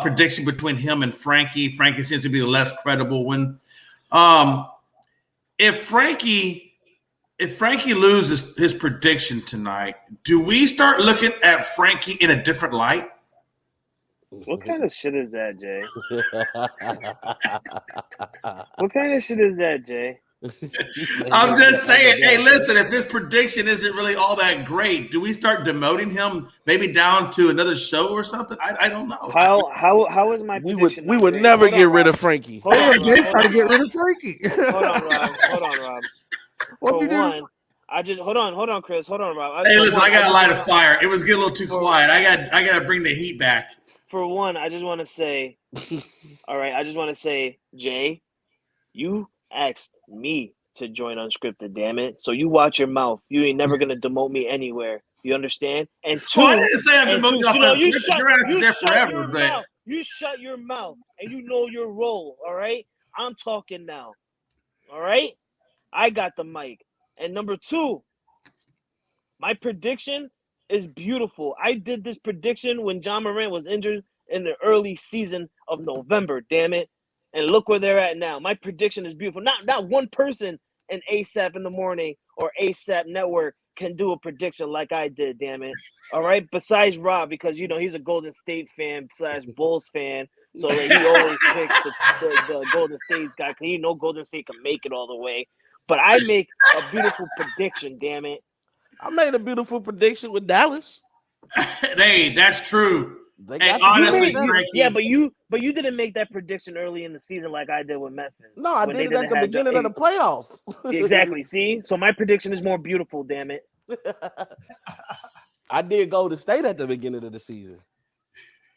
prediction between him and Frankie. Frankie seems to be the less credible one. If Frankie loses his prediction tonight, do we start looking at Frankie in a different light? What kind of shit is that, Jay? What kind of shit is that, Jay? I'm just saying, hey, listen, if his prediction isn't really all that great, do we start demoting him maybe down to another show or something? I don't know. How is my prediction? We would never get rid of Frankie. Hold on, get rid of Frankie. Hold on, Rob. Hold on, Chris. Hold on, Rob. Hey, listen, I got to light a fire. It was getting a little too quiet. I got to bring the heat back. For one, I just want to say, all right, Jay, you asked me to join Unscripted, damn it. So you watch your mouth. You ain't never gonna demote me anywhere. You understand? And two, I didn't say I'm demoting you. You shut your mouth and you know your role, all right? I'm talking now. All right? I got the mic. And number two, my prediction is beautiful. I did this prediction when John Morant was injured in the early season of November, damn it. And look where they're at now. My prediction is beautiful. Not one person in ASAP in the morning or ASAP Network can do a prediction like I did, damn it. All right? Besides Rob, because, you know, he's a Golden State fan / Bulls fan. So like, he always picks the Golden State guy because he know Golden State can make it all the way. But I make a beautiful prediction, damn it. I made a beautiful prediction with Dallas. Hey, that's true. They Hey, got honestly, You but you didn't make that prediction early in the season like I did with Memphis. No, I when did they it didn't at the have beginning of the playoffs. Exactly. See, so my prediction is more beautiful. Damn it. I did Golden State at the beginning of the season.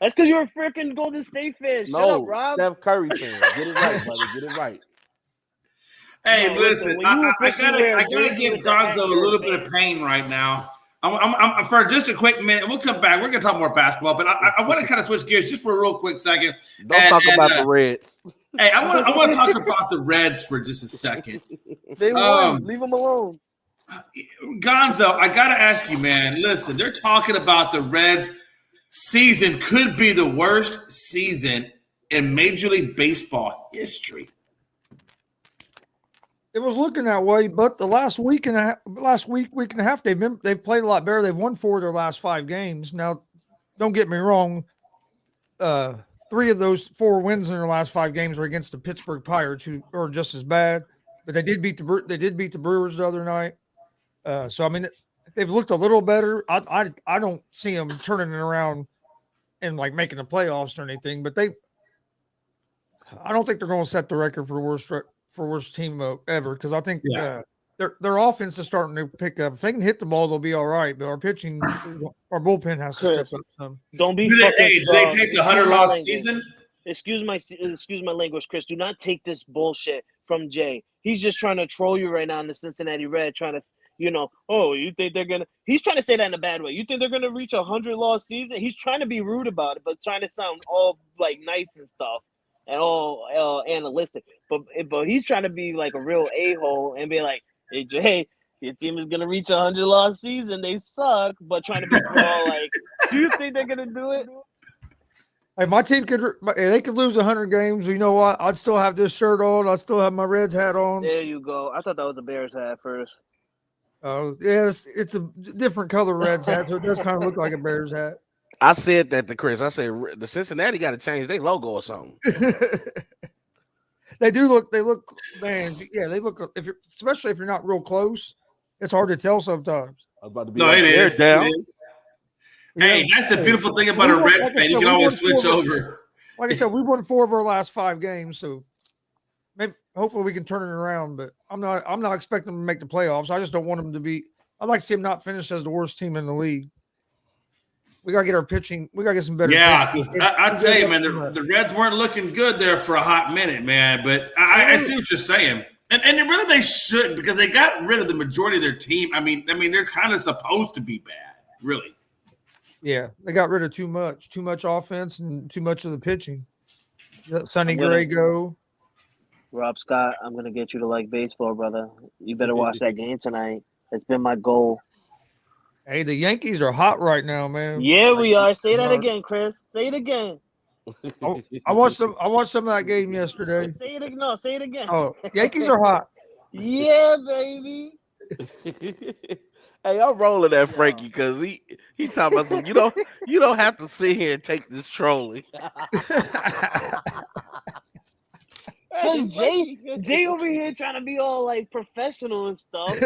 That's because you're a freaking Golden State fan. Shut No, up, Rob. Steph Curry fan. Get it right, buddy. Get it right. Hey, No, listen, when you I officially wear a gotta jersey give with the hat, Gonzo a you're little fan. bit of pain right now. I'm for just a quick minute. We'll come back. We're gonna talk more basketball, but I want to kind of switch gears just for a real quick second. Don't talk about the Reds. Hey, I want to talk about the Reds for just a second. They won. Leave them alone. Gonzo, I gotta ask you, man. Listen, they're talking about the Reds' season could be the worst season in Major League Baseball history. It was looking that way, but the last week and a half, they've played a lot better. They've won 4 of their last 5 games. Now, don't get me wrong. 3 of those 4 wins in their last 5 games were against the Pittsburgh Pirates, who are just as bad. But they did beat the Brewers the other night. So I mean, they've looked a little better. I don't see them turning it around and like making the playoffs or anything. But I don't think they're going to set the record for worst team ever, because I think their offense is starting to pick up. If they can hit the ball, they'll be all right. But our pitching, our bullpen has to step up some. Don't be Do they take the 100-loss season? Excuse my language, Chris. Do not take this bullshit from Jay. He's just trying to troll you right now in the Cincinnati Red, trying to, you think they're gonna. He's trying to say that in a bad way. You think they're gonna reach 100-loss season? He's trying to be rude about it, but trying to sound all like nice and stuff. And all analytic, but he's trying to be like a real a-hole and be like, "Hey Jay, your team is gonna reach 100-loss season. They suck," but trying to be all like, "Do you think they're gonna do it?" Hey, my team could lose 100 games. You know what? I'd still have this shirt on. I'd still have my Reds hat on. There you go. I thought that was a Bears hat first. Oh, yes, it's a different color Reds hat, so it does kind of look like a Bears hat. I said that to Chris. I said the Cincinnati got to change their logo or something. They look, man. Yeah, they look. Especially if you're not real close, it's hard to tell sometimes. I was about to be It is. Hey, that's the beautiful thing about a Reds fan. You can always switch over. Like I said, we won 4 of our last 5 games, so hopefully we can turn it around. But I'm not expecting them to make the playoffs. I just don't want them to be. I'd like to see them not finish as the worst team in the league. We got to get our pitching. We got to get some better. Yeah, I tell you, man, the Reds weren't looking good there for a hot minute, man. But I see what you're saying, and really they shouldn't, because they got rid of the majority of their team. I mean they're kind of supposed to be bad, really. Yeah, they got rid of too much offense and too much of the pitching. Let Sonny Gray go. Rob Scott, I'm gonna get you to like baseball, brother. You better watch that game tonight. It's been my goal. Hey, the Yankees are hot right now, man. Yeah, we are. Say that again, Chris. Say it again. I watched some of that game yesterday. Say it again. No, say it again. Oh, Yankees are hot. Yeah, baby. Hey, I'm rolling that Frankie because he talking about some. You don't have to sit here and take this trolling. Because Jay over here trying to be all like professional and stuff,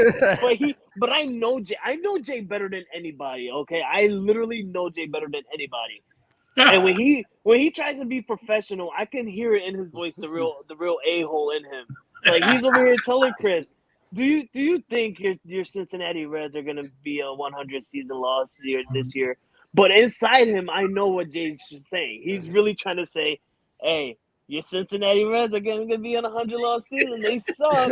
but I know Jay better than anybody. Okay, I literally know Jay better than anybody. And when he tries to be professional, I can hear it in his voice, the real a-hole in him. Like he's over here telling Chris, do you think your Cincinnati Reds are gonna be a 100 season loss this year? But inside him, I know what Jay's saying. He's really trying to say, hey, your Cincinnati Reds are going to be on a 100-loss season. They suck.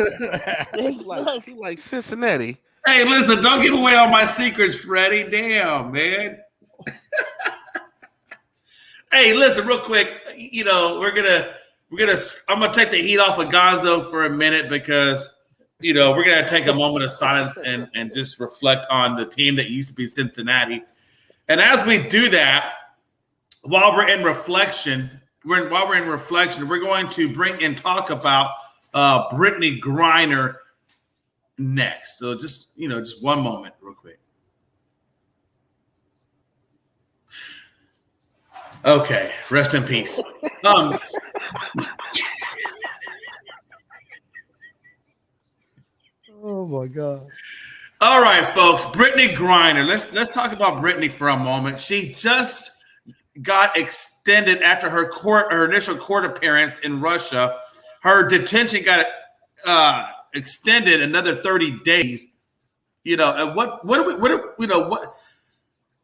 They suck. Like Cincinnati. Hey, listen, don't give away all my secrets, Freddie. Damn, man. Hey, listen, real quick. I'm gonna take the heat off of Gonzo for a minute, because we're gonna take a moment of silence and just reflect on the team that used to be Cincinnati. And as we do that, while we're in reflection, we're going to bring and talk about Brittany Griner next. So just one moment real quick. Okay, rest in peace. Oh my God. All right, folks. Brittany Griner. Let's talk about Brittany for a moment. She just got extended after her initial court appearance in Russia. Her detention got extended another 30 days. You know, and what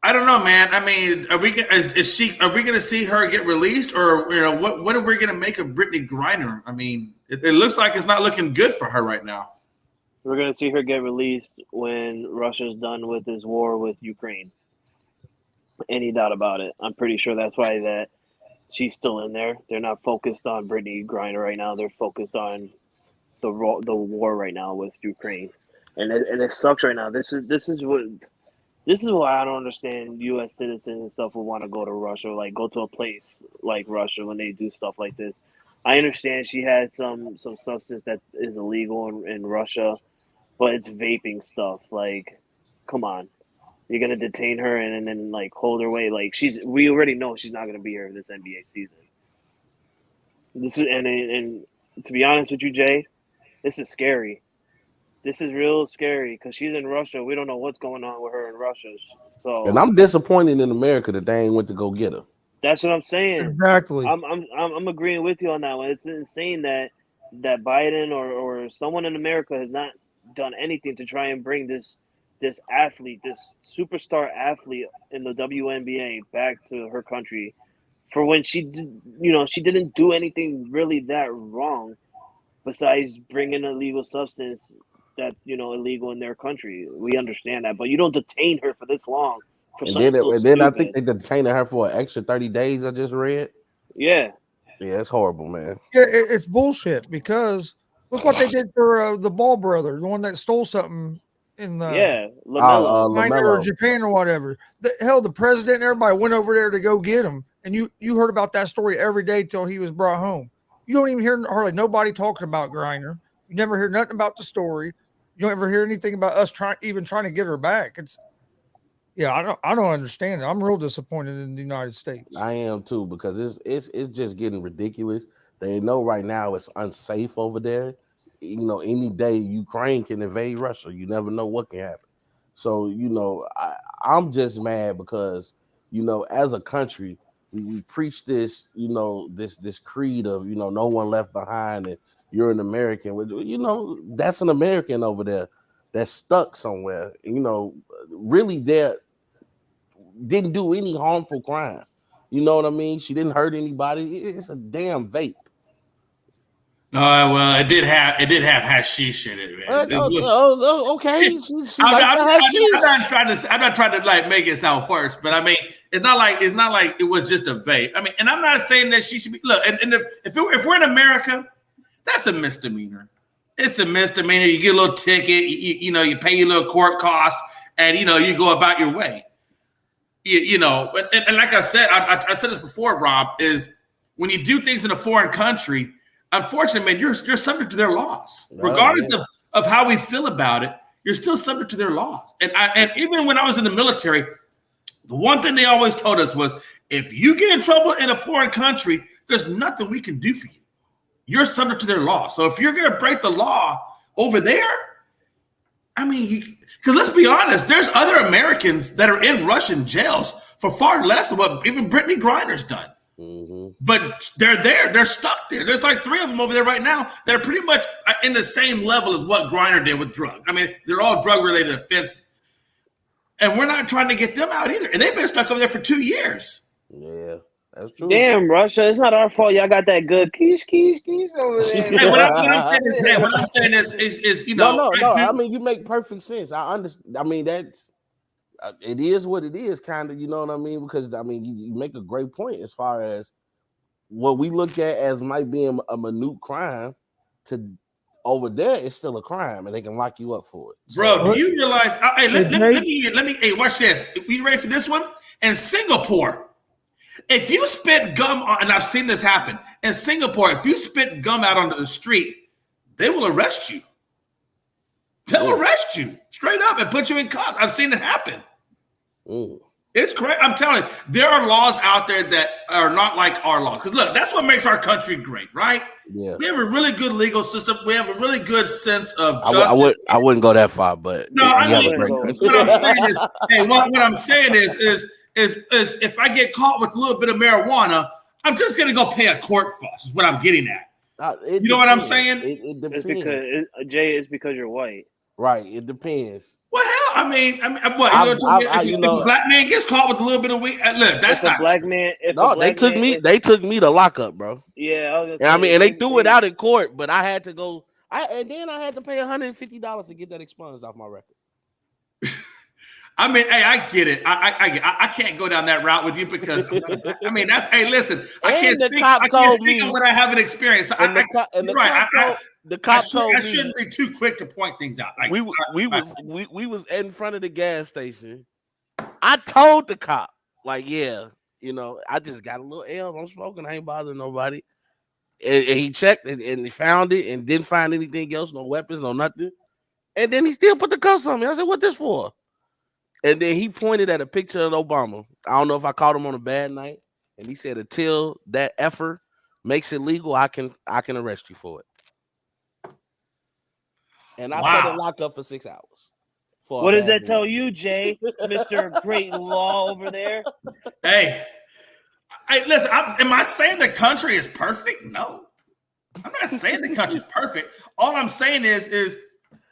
I don't know, man. I mean, are we going to see her get released, or what are we going to make of Brittany Griner? I mean, it looks like it's not looking good for her right now. We're going to see her get released when Russia's done with this war with Ukraine. Any doubt about it. I'm pretty sure that's why that she's still in there. They're not focused on Brittany Griner right now. They're focused on the war right now with Ukraine, and it sucks right now. This is why I don't understand U.S. citizens and stuff who want to go to Russia, like go to a place like Russia when they do stuff like this. I understand she had some substance that is illegal in Russia, but it's vaping stuff. Like, come on. You're gonna detain her and then like hold her away. Like we already know she's not gonna be here this NBA season. This is and to be honest with you, Jay, this is scary. This is real scary because she's in Russia. We don't know what's going on with her in Russia. So, and I'm disappointed in America that they ain't went to go get her. That's what I'm saying. Exactly. I'm agreeing with you on that one. It's insane that Biden or someone in America has not done anything to try and bring this athlete, this superstar athlete in the WNBA back to her country for when she didn't do anything really that wrong besides bringing a legal substance that's illegal in their country. We understand that, but you don't detain her for this long. Then I think they detained her for an extra 30 days. I just read. Yeah, it's horrible, man. Yeah, it's bullshit because look what they did for the Ball brother, the one that stole something in the LaMelo. or Japan or whatever. The president and everybody went over there to go get him, and you heard about that story every day till he was brought home. You don't even hear hardly nobody talking about Griner. You never hear nothing about the story. You don't ever hear anything about us trying to get her back. I don't understand it. I'm real disappointed in the United States. I am too, because it's just getting ridiculous. They know right now it's unsafe over there. Any day Ukraine can invade Russia. You never know what can happen. So, I'm just mad because, as a country, we preach this, this creed of, no one left behind and you're an American. That's an American over there that's stuck somewhere. Really there didn't do any harmful crime. You know what I mean? She didn't hurt anybody. It's a damn vape. Well, it did have hashish in it, man. Okay. I'm not trying to like make it sound worse, but I mean, it's not like it was just a vape. I mean, and I'm not saying that she should be. Look, and if we're in America, that's a misdemeanor. It's a misdemeanor. You get a little ticket. You pay your little court cost, and you go about your way. And like I said, I said this before, Rob, is when you do things in a foreign country, unfortunately, man, you're subject to their laws. Regardless of how we feel about it, you're still subject to their laws. And even when I was in the military, the one thing they always told us was, if you get in trouble in a foreign country, there's nothing we can do for you. You're subject to their law. So if you're going to break the law over there, I mean, because let's be honest, there's other Americans that are in Russian jails for far less than what even Brittany Griner's done. Mm-hmm. But they're there. They're stuck there. There's like 3 of them over there right now that are pretty much in the same level as what Griner did with drugs. I mean, they're all drug-related offenses. And we're not trying to get them out either. And they've been stuck over there for 2 years. Yeah, that's true. Damn, Russia, it's not our fault. Y'all got that good keys over there. Hey, what I'm saying is No. I mean, you make perfect sense. I understand. I mean, that's it is what it is, kind of. You know what I mean? Because I mean, you make a great point as far as what we look at as might be a minute crime to over there, it's still a crime, and they can lock you up for it. Bro, do you realize? Hey, let me. Hey, watch this. You ready for this one? In Singapore, if you spit gum on, and I've seen this happen in Singapore, if you spit gum out onto the street, they will arrest you. They'll arrest you straight up and put you in cuffs. I've seen it happen. It's correct. I'm telling you, there are laws out there that are not like our law. Because look, that's what makes our country great, right? Yeah. We have a really good legal system. We have a really good sense of justice. I wouldn't go that far, but no, I mean, what I'm saying is, hey, what I'm saying is if I get caught with a little bit of marijuana, I'm just gonna go pay a court fuss. Is what I'm getting at. You know what I'm saying? It depends. It's because you're white. Right. It depends. Well, hell, I mean, what? If a black man gets caught with a little bit of weed, look, that's not black man. They took me to lockup, bro. Yeah, and they threw it out in court, but I had to go. And then I had to pay $150 to get that expunged off my record. I mean, hey, I get it. I can't go down that route with you because I mean, that's hey, listen, I can't speak on what I haven't experienced. The cop told me I shouldn't be too quick to point things out. Like, we was in front of the gas station. I told the cop, like, yeah, I just got a little L. I'm smoking. I ain't bothering nobody. And he checked and he found it and didn't find anything else, no weapons, no nothing. And then he still put the cuffs on me. I said, "What this for?" And then he pointed at a picture of Obama. I don't know if I caught him on a bad night. And he said, "Until that effort makes it legal, I can arrest you for it." And I sat in lockup for 6 hours. What does that tell you, Jay, Mr. Great Law over there? Hey, listen, am I saying the country is perfect? No. I'm not saying the country's perfect. All I'm saying is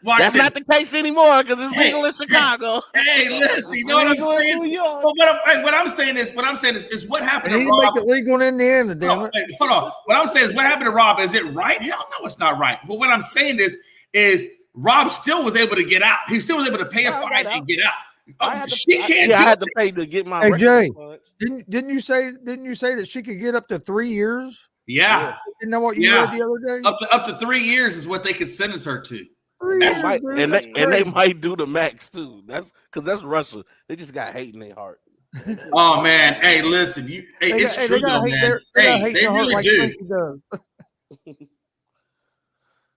that's not the case anymore because it's legal in Chicago. Hey, listen, you know what I'm saying? But what I'm saying is what happened to Rob. Make it legal in Indiana, damn it. Hey, hold on. What I'm saying is what happened to Rob. Is it right? Hell no, it's not right. But what I'm saying is Rob still was able to get out. He still was able to pay a fine and get out. I had to pay to get my. Hey Jay, didn't you say that she could get up to 3 years? Yeah. Isn't that what you read the other day? Up to 3 years is what they could sentence her to. And they might do the max too. That's because that's Russia. They just got hate in their heart. Oh man, hey, listen, it's true though, man. They really do.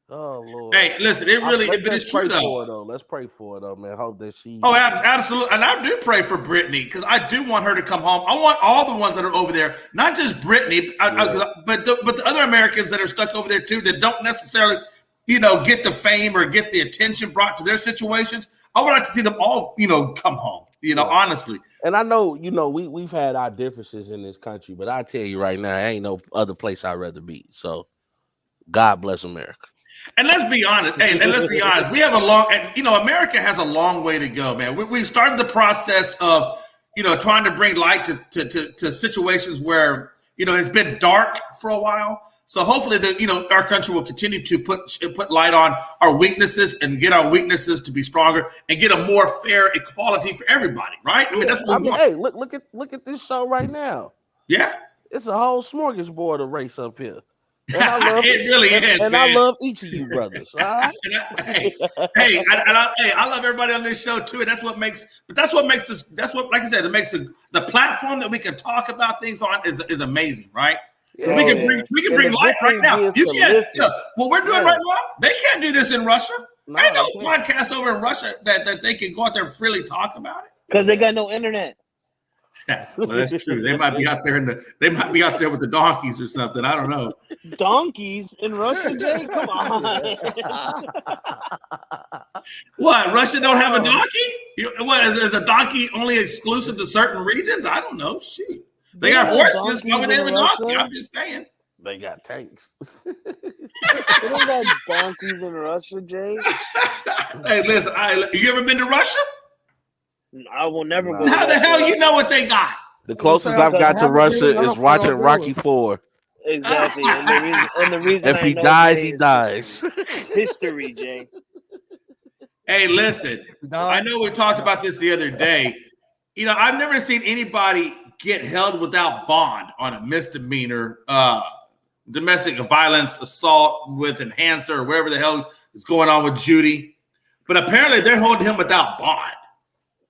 Oh Lord. Hey, listen, it's true though. Let's pray for her though, man. Hope that she. Oh, absolutely, and I do pray for Brittany because I do want her to come home. I want all the ones that are over there, not just Brittany, but the other Americans that are stuck over there too that don't necessarily, get the fame or get the attention brought to their situations. I would like to see them all, come home. Honestly. And I know, we've had our differences in this country, but I tell you right now, ain't no other place I'd rather be. So, God bless America. And let's be honest. We have America has a long way to go, man. We started the process of, trying to bring light to situations where, it's been dark for a while. So hopefully our country will continue to put light on our weaknesses and get our weaknesses to be stronger and get a more fair equality for everybody, right? I mean, that's what we want. Hey, look at this show right now. Yeah. It's a whole smorgasbord of race up here. And I love it really is, and man. I love each of you brothers. All right? I love everybody on this show too. And that's what makes us. That's what, like I said, it makes the platform that we can talk about things on is amazing, right? Yeah, we can bring light right now. You can't. What we're doing right now, they can't do this in Russia. No, ain't no podcast over in Russia that they can go out there and freely talk about it because they got no internet. Well, that's true. They might be out there with the donkeys or something. I don't know. Donkeys in Russia, Jay? Come on. What? Russia don't have a donkey? What is a donkey only exclusive to certain regions? I don't know. Shoot, they got horses. Why would they have a donkey? I'm just saying. They got tanks. They don't got donkeys in Russia, Jay. Hey, listen. You ever been to Russia? I will never go. How the hell you know what they got? The closest I've got to Russia is watching Rocky IV. Exactly. And the reason if he dies, he dies. History, Jay. Hey, listen. I know we talked about this the other day. I've never seen anybody get held without bond on a misdemeanor, domestic violence, assault with enhancer, or wherever the hell is going on with Judy. But apparently they're holding him without bond.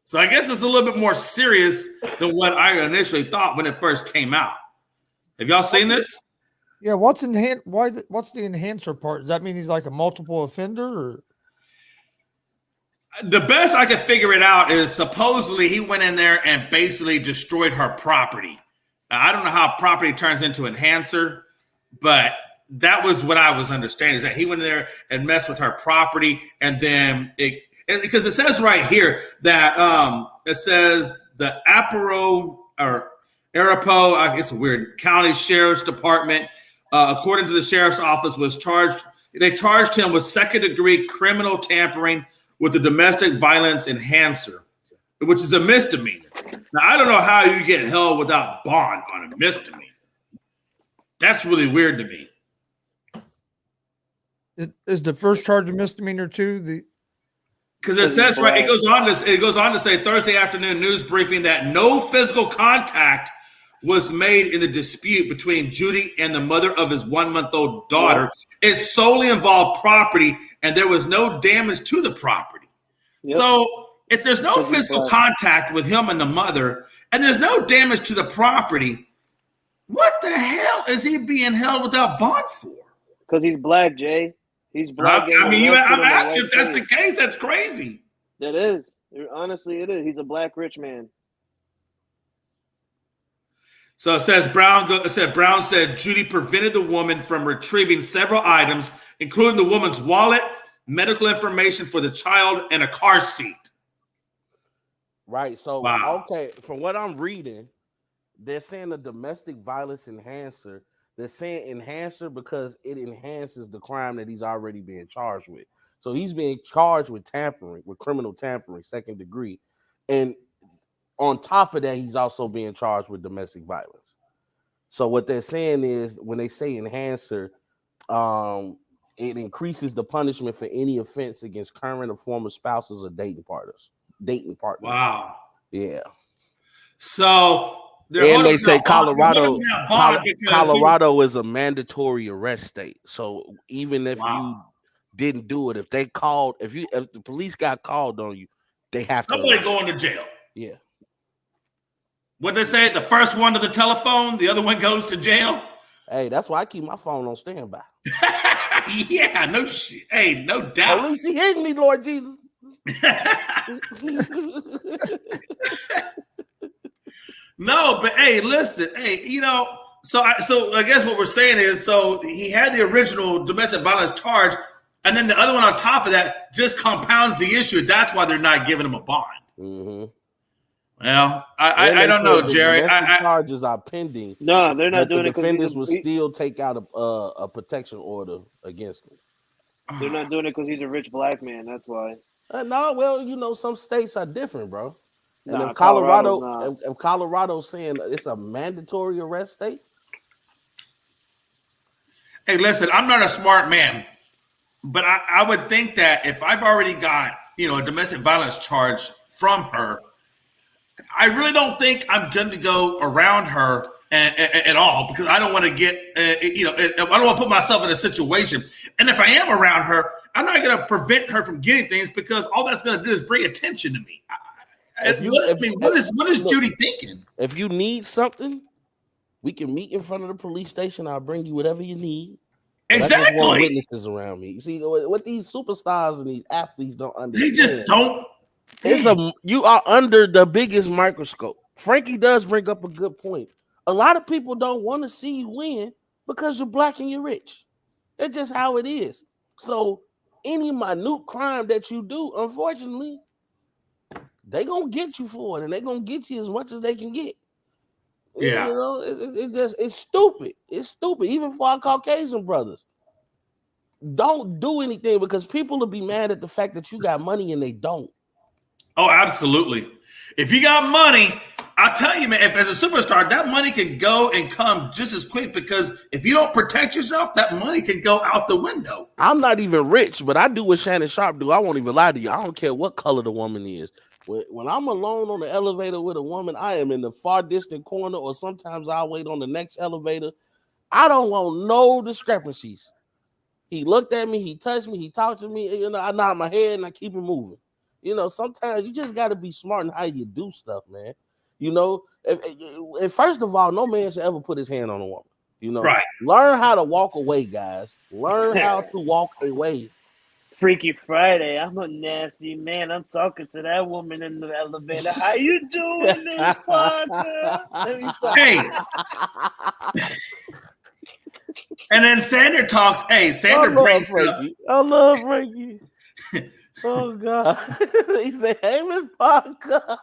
So I guess it's a little bit more serious than what I initially thought when it first came out. Have y'all seen this? Yeah. What's the enhancer part? Does that mean he's like a multiple offender? Or? The best I could figure it out is supposedly he went in there and basically destroyed her property. Now, I don't know how property turns into enhancer, but that was what I was understanding, is that he went in there and messed with her property, and then because it says right here that it says the Arapahoe it's a weird county sheriff's department, according to the sheriff's office, they charged him with second-degree criminal tampering with the domestic violence enhancer, which is a misdemeanor. Now, I don't know how you get held without bond on a misdemeanor. That's really weird to me. Is the first charge a misdemeanor too? Because it says right, it goes on to say Thursday afternoon news briefing that no physical contact was made in the dispute between Judy and the mother of his 1-month-old daughter. Yeah. It solely involved property, and there was no damage to the property. Yep. So if there's no physical contact with him and the mother, and there's no damage to the property, what the hell is he being held without bond for? Because he's black, Jay. He's black. I'm asking if that's the case. That's crazy. It is. Honestly, it is. He's a black rich man. So it says Brown said Judy prevented the woman from retrieving several items, including the woman's wallet, medical information for the child, and a car seat. Right. So, Okay, from what I'm reading, they're saying a domestic violence enhancer. They're saying enhancer because it enhances the crime that he's already being charged with. So he's being charged with tampering, with criminal tampering, second degree. And on top of that, he's also being charged with domestic violence. So what they're saying is when they say enhancer, it increases the punishment for any offense against current or former spouses or dating partners. Wow. Yeah. So they say Colorado is a mandatory arrest state. So even if you didn't do it, if the police got called on you, they have to. Somebody going to jail. Yeah. What they say? The first one to the telephone, the other one goes to jail. Hey, that's why I keep my phone on standby. Yeah, no shit. Hey, no doubt. At least he hit me, Lord Jesus. No, but hey, listen, hey, so I guess what we're saying is, so he had the original domestic violence charge, and then the other one on top of that just compounds the issue. That's why they're not giving him a bond. Mm-hmm. Well, I don't know, Jerry. Charges are pending. No, they're not doing it. The defendants will still take out a protection order against him. They're not doing it because he's a rich black man. That's why. No, well, some states are different, bro. And if Colorado's saying it's a mandatory arrest state. Hey, listen, I'm not a smart man, but I would think that if I've already got, a domestic violence charge from her, I really don't think I'm going to go around her at all, because I don't want to get, I don't want to put myself in a situation. And if I am around her, I'm not going to prevent her from getting things, because all that's going to do is bring attention to me. What is Judy thinking? If you need something, we can meet in front of the police station. I'll bring you whatever you need. Exactly. I just want witnesses around me. You see, what these superstars and these athletes don't understand. They just don't. You are under the biggest microscope. Frankie does bring up a good point. A lot of people don't want to see you win because you're black and you're rich. That's just how it is. So any minute crime that you do, unfortunately, they gonna get you for it, and they gonna get you as much as they can get. Yeah, it's stupid. It's stupid, even for our Caucasian brothers. Don't do anything, because people will be mad at the fact that you got money and they don't. Oh, absolutely. If you got money, I'll tell you, man, if as a superstar, that money can go and come just as quick, because if you don't protect yourself, that money can go out the window. I'm not even rich, but I do what Shannon Sharp do. I won't even lie to you. I don't care what color the woman is. When I'm alone on the elevator with a woman, I am in the far distant corner, or sometimes I'll wait on the next elevator. I don't want no discrepancies. He looked at me, he touched me, he talked to me, I nod my head and I keep it moving. Sometimes you just got to be smart in how you do stuff, man. First of all, no man should ever put his hand on a woman. Right. Learn how to walk away, guys. Learn how to walk away. Freaky Friday. I'm a nasty man. I'm talking to that woman in the elevator. How you doing, Miss Parker? Let me stop. Hey. And then Sander talks. Hey, Sander brings up. I love Frankie. Oh God. He said, "Hey, Miss Parker."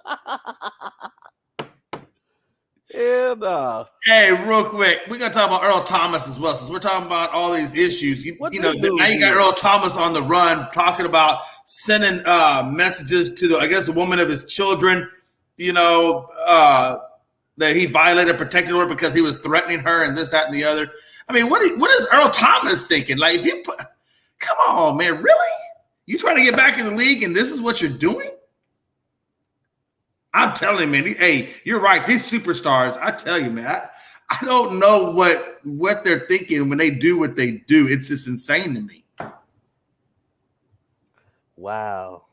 Yeah, no. Hey, real quick, we're gonna talk about Earl Thomas as well, since we're talking about all these issues. You know, now you got Earl Thomas on the run, talking about sending messages to the woman of his children. You know, that he violated a protective order because he was threatening her and this, that, and the other. I mean, what is Earl Thomas thinking? Like, if you come on, man, really? You trying to get back in the league and this is what you're doing? I'm telling you, man. Hey, you're right. These superstars, I tell you, man, I don't know what they're thinking when they do what they do. It's just insane to me. Wow.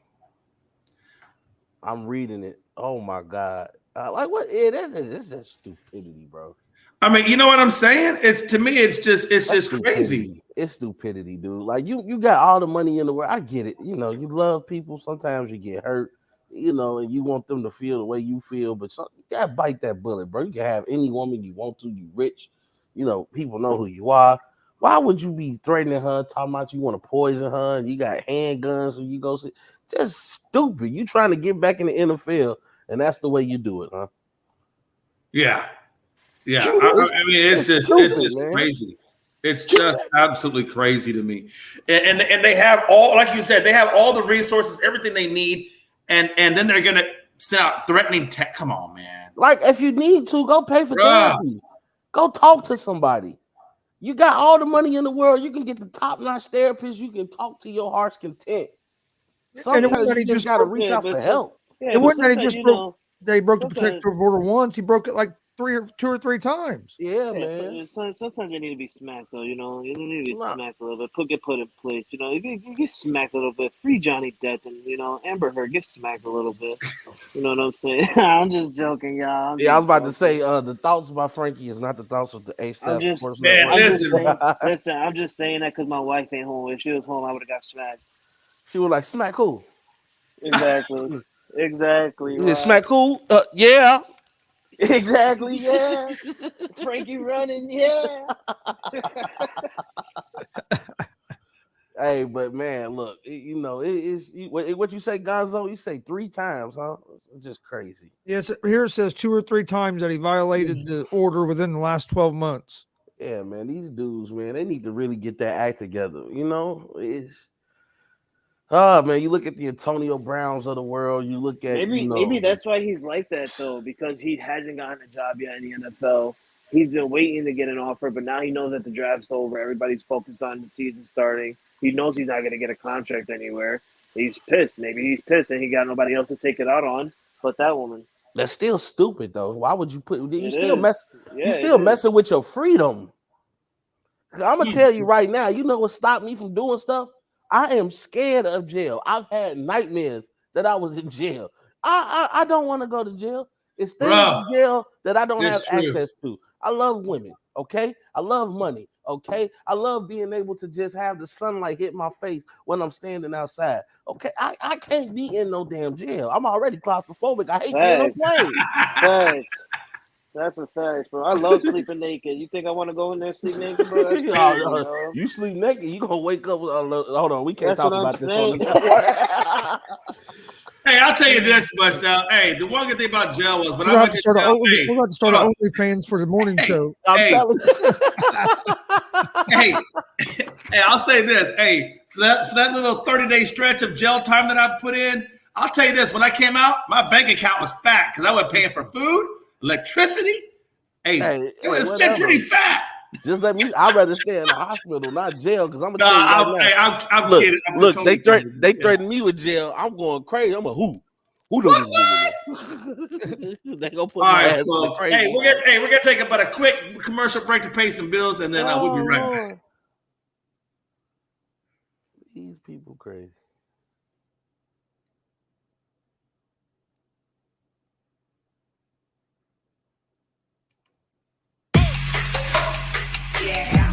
I'm reading it. Oh my God. Like what? Yeah, that's just stupidity, bro. I mean, you know what I'm saying? It's just crazy. It's stupidity, dude. Like you got all the money in the world. I get it. You know, you love people. Sometimes you get hurt. You know, and you want them to feel the way you feel, but you gotta bite that bullet, bro. You can have any woman you want to. You rich, you know, people know who you are. Why would you be threatening her, talking about you want to poison her, and you got handguns when you go see? Just stupid. You trying to get back in the NFL, and that's the way you do it, huh? Yeah. I mean, it's just crazy. It's just absolutely crazy to me. And they have all, like you said, they have all the resources, everything they need. And then they're gonna send out threatening text. Come on, man. Like, if you need to, go pay for therapy. Go talk to somebody. You got all the money in the world. You can get the top-notch therapist. You can talk to your heart's content. Sometimes you just gotta reach out for help. It wasn't that he just broke the protective order once. He broke it like two or three times. Yeah, man. Sometimes they need to be smacked, though. You know, you don't need to be smacked a little bit. Get put in place. You know, you get smacked a little bit. Free Johnny Depp and Amber Heard get smacked a little bit. You know what I'm saying? I'm just joking, y'all. I was about to say the thoughts about Frankie is not the thoughts of the ASAP. Listen. I'm just saying that because my wife ain't home. If she was home, I would have got smacked. She was like, "Smack who?" Exactly. Is it smack who? Yeah. Exactly, yeah. Frankie running, yeah. Hey, but man, look, you know, it's what you say, Gonzo. You say 3 times, huh? It's just crazy. Yes, here it says 2 or 3 times that he violated the order within the last 12 months. Yeah, man, these dudes, man, they need to really get that act together. You know, man, you look at the Antonio Browns of the world. You look at maybe that's why he's like that though, because he hasn't gotten a job yet in the NFL. He's been waiting to get an offer, but now he knows that the draft's over. Everybody's focused on the season starting. He knows he's not going to get a contract anywhere. He's pissed. Maybe he's pissed, and he got nobody else to take it out on but that woman. That's still stupid though. Why would you put? You still messing with your freedom. I'm gonna tell you right now. You know what stopped me from doing stuff? I am scared of jail. I've had nightmares that I was in jail. I don't want to go to jail. It's things in jail that I don't have access to. I love women, okay? I love money, okay? I love being able to just have the sunlight hit my face when I'm standing outside, okay? I can't be in no damn jail. I'm already claustrophobic. I hate being on planes. Thanks. That's a fact, bro. I love sleeping naked. You think I want to go in there and sleep naked, bro? That's crazy, you sleep naked, you gonna wake up with hold on, we can't talk about this on the network. Hey, I'll tell you this much now. Hey, the one good thing about jail was when we're about to start an OnlyFans for the morning show. I'm telling you. hey, I'll say this. Hey, for that little 30-day stretch of jail time that I put in, I'll tell you this. When I came out, my bank account was fat because I was paying for food, electricity. It was pretty fat. Just let me. I'd rather stay in the hospital, not jail, because I'm gonna tell you right now. I'm kidding. Look, they threatened me with jail. I'm going crazy. I'm a who don't they gonna put my ass on crazy. Hey, we're gonna take about a quick commercial break to pay some bills, and then we'll be right back. These people crazy. Yeah.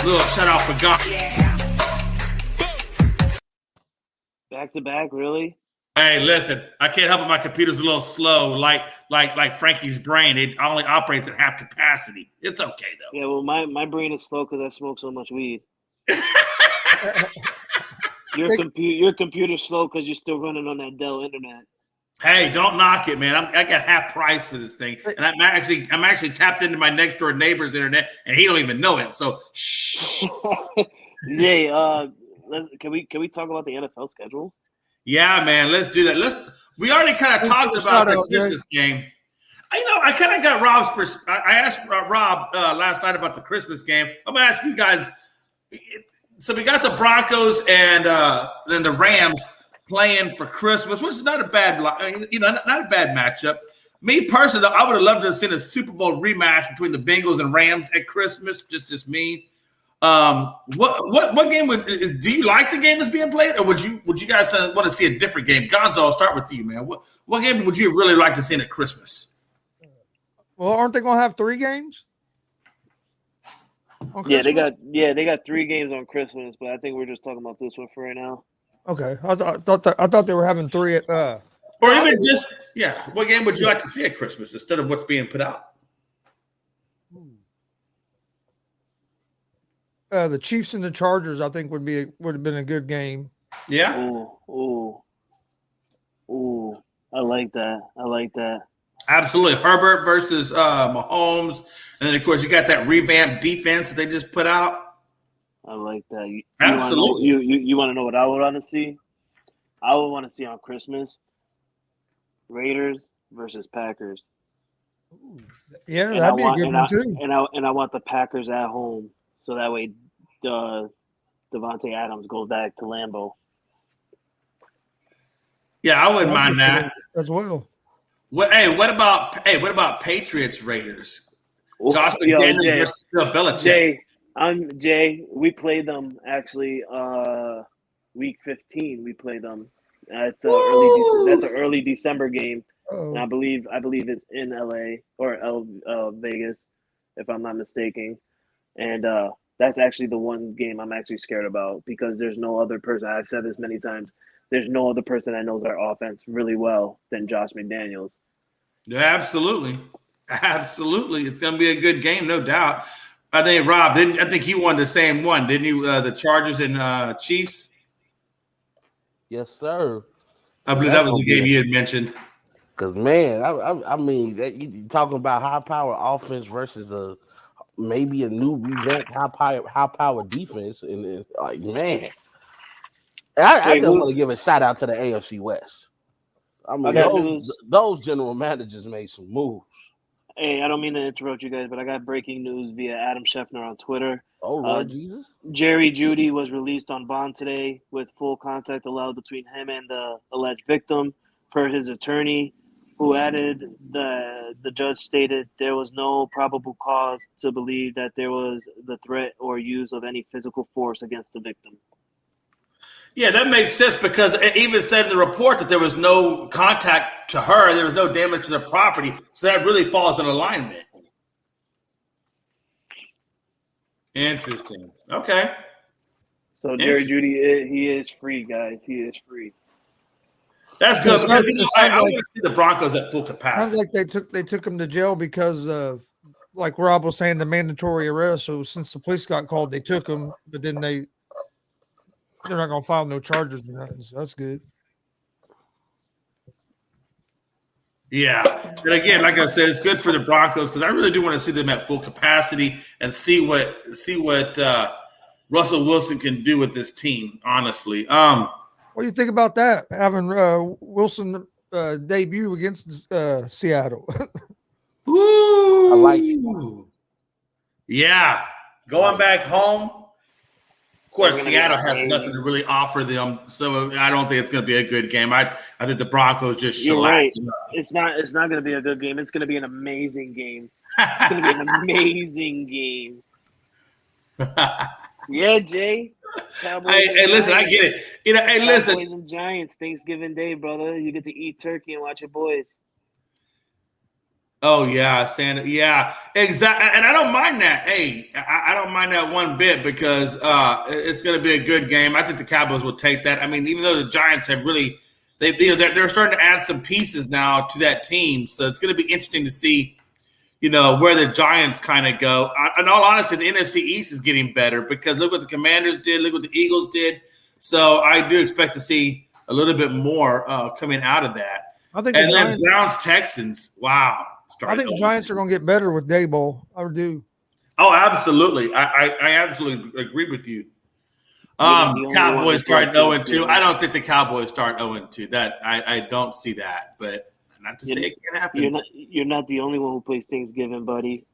little shout out for God. Back to back, really? Hey, listen, I can't help it. My computer's a little slow, like Frankie's brain. It only operates at half capacity. It's okay though. Yeah, well, my brain is slow because I smoke so much weed. Your computer's slow because you're still running on that Dell internet. Hey, don't knock it, man. I got half price for this thing, and I'm actually tapped into my next door neighbor's internet, and he don't even know it. So, shh. Jay, can we talk about the NFL schedule? Yeah, man, let's do that. We already kind of talked about the Christmas game. I kind of got Rob's I asked Rob last night about the Christmas game. I'm gonna ask you guys. So we got the Broncos and then the Rams playing for Christmas, which is not a bad, not a bad matchup. Me personally, I would have loved to have seen a Super Bowl rematch between the Bengals and Rams at Christmas. Just me. What game do you like the game that's being played, or would you guys want to see a different game? Gonzo, I'll start with you, man. What game would you really like to see at Christmas? Well, aren't they going to have 3 games? Yeah, they got 3 games on Christmas, but I think we're just talking about this one for right now. Okay, I thought they were having 3. Or even what game would you like to see at Christmas instead of what's being put out? The Chiefs and the Chargers, I think would have been a good game. Yeah. Ooh. I like that. Absolutely. Herbert versus Mahomes. And then, of course, you got that revamped defense that they just put out. I like that. Absolutely. You want to know what I would want to see? I would want to see on Christmas Raiders versus Packers. Yeah, that'd be a good one, too. And I want the Packers at home. So that way Devontae Adams goes back to Lambeau. Yeah, I wouldn't mind that. As well. What about Patriots Raiders? Josh McDaniels versus Bill Belichick. Jay, we played them actually week 15. We played them. That's an early December game. Oh. And I believe it's in LA or Vegas, if I'm not mistaken. And that's actually the one game I'm actually scared about because there's no other person. I've said this many times. There's no other person that knows our offense really well than Josh McDaniels. Yeah, absolutely. It's going to be a good game, no doubt. I think Rob I think he won the same one, didn't you? The Chargers and Chiefs. Yes, sir. I believe that was the game you had mentioned. Because man, I mean, you talking about high power offense versus maybe a new revamped high power defense, and like man, I just want to give a shout out to the AFC West. I mean, those general managers made some moves. Hey, I don't mean to interrupt you guys, but I got breaking news via Adam Schefter on Twitter. Oh, Lord Jesus. Jerry Jeudy was released on bond today with full contact allowed between him and the alleged victim, per his attorney, who added the judge stated there was no probable cause to believe that there was the threat or use of any physical force against the victim. Yeah, that makes sense because it even said in the report that there was no contact to her. There was no damage to the property. So that really falls in alignment. Interesting. Okay. So Jerry Jeudy, he is free, guys. He is free. That's good. I want to see the Broncos at full capacity. Sounds like they took him to jail because of, like Rob was saying, the mandatory arrest. So since the police got called, they took him, but then they're not going to file no charges or nothing. So that's good. Yeah. And again, like I said, it's good for the Broncos because I really do want to see them at full capacity and see what Russell Wilson can do with this team, honestly. What do you think about that? Having Wilson debut against Seattle. Ooh. I like it. Yeah. Going back home. Of course, Seattle has nothing to really offer them, so I don't think it's going to be a good game. I think the Broncos just You're right. shellacked. It's not going to be a good game. It's going to be an amazing game. It's going to be an amazing game. Yeah, Jay. Hey, listen, I get it. Hey, listen. Cowboys and Giants, Thanksgiving Day, brother. You get to eat turkey and watch your boys. Oh yeah, Santa. Yeah, exactly. And I don't mind that. Hey, I don't mind that one bit because it's going to be a good game. I think the Cowboys will take that. I mean, even though the Giants have really, they're starting to add some pieces now to that team, so it's going to be interesting to see, where the Giants kind of go. In all honesty, the NFC East is getting better because look what the Commanders did, look what the Eagles did. So I do expect to see a little bit more coming out of that. I think And then Browns Texans. Wow. I think the Giants are going to get better with Daboll. I do. Oh, absolutely. I absolutely agree with you. Cowboys start 0-2. I don't think the Cowboys start 0-2. That I don't see that, but not to say it can't happen. You're not the only one who plays Thanksgiving, buddy.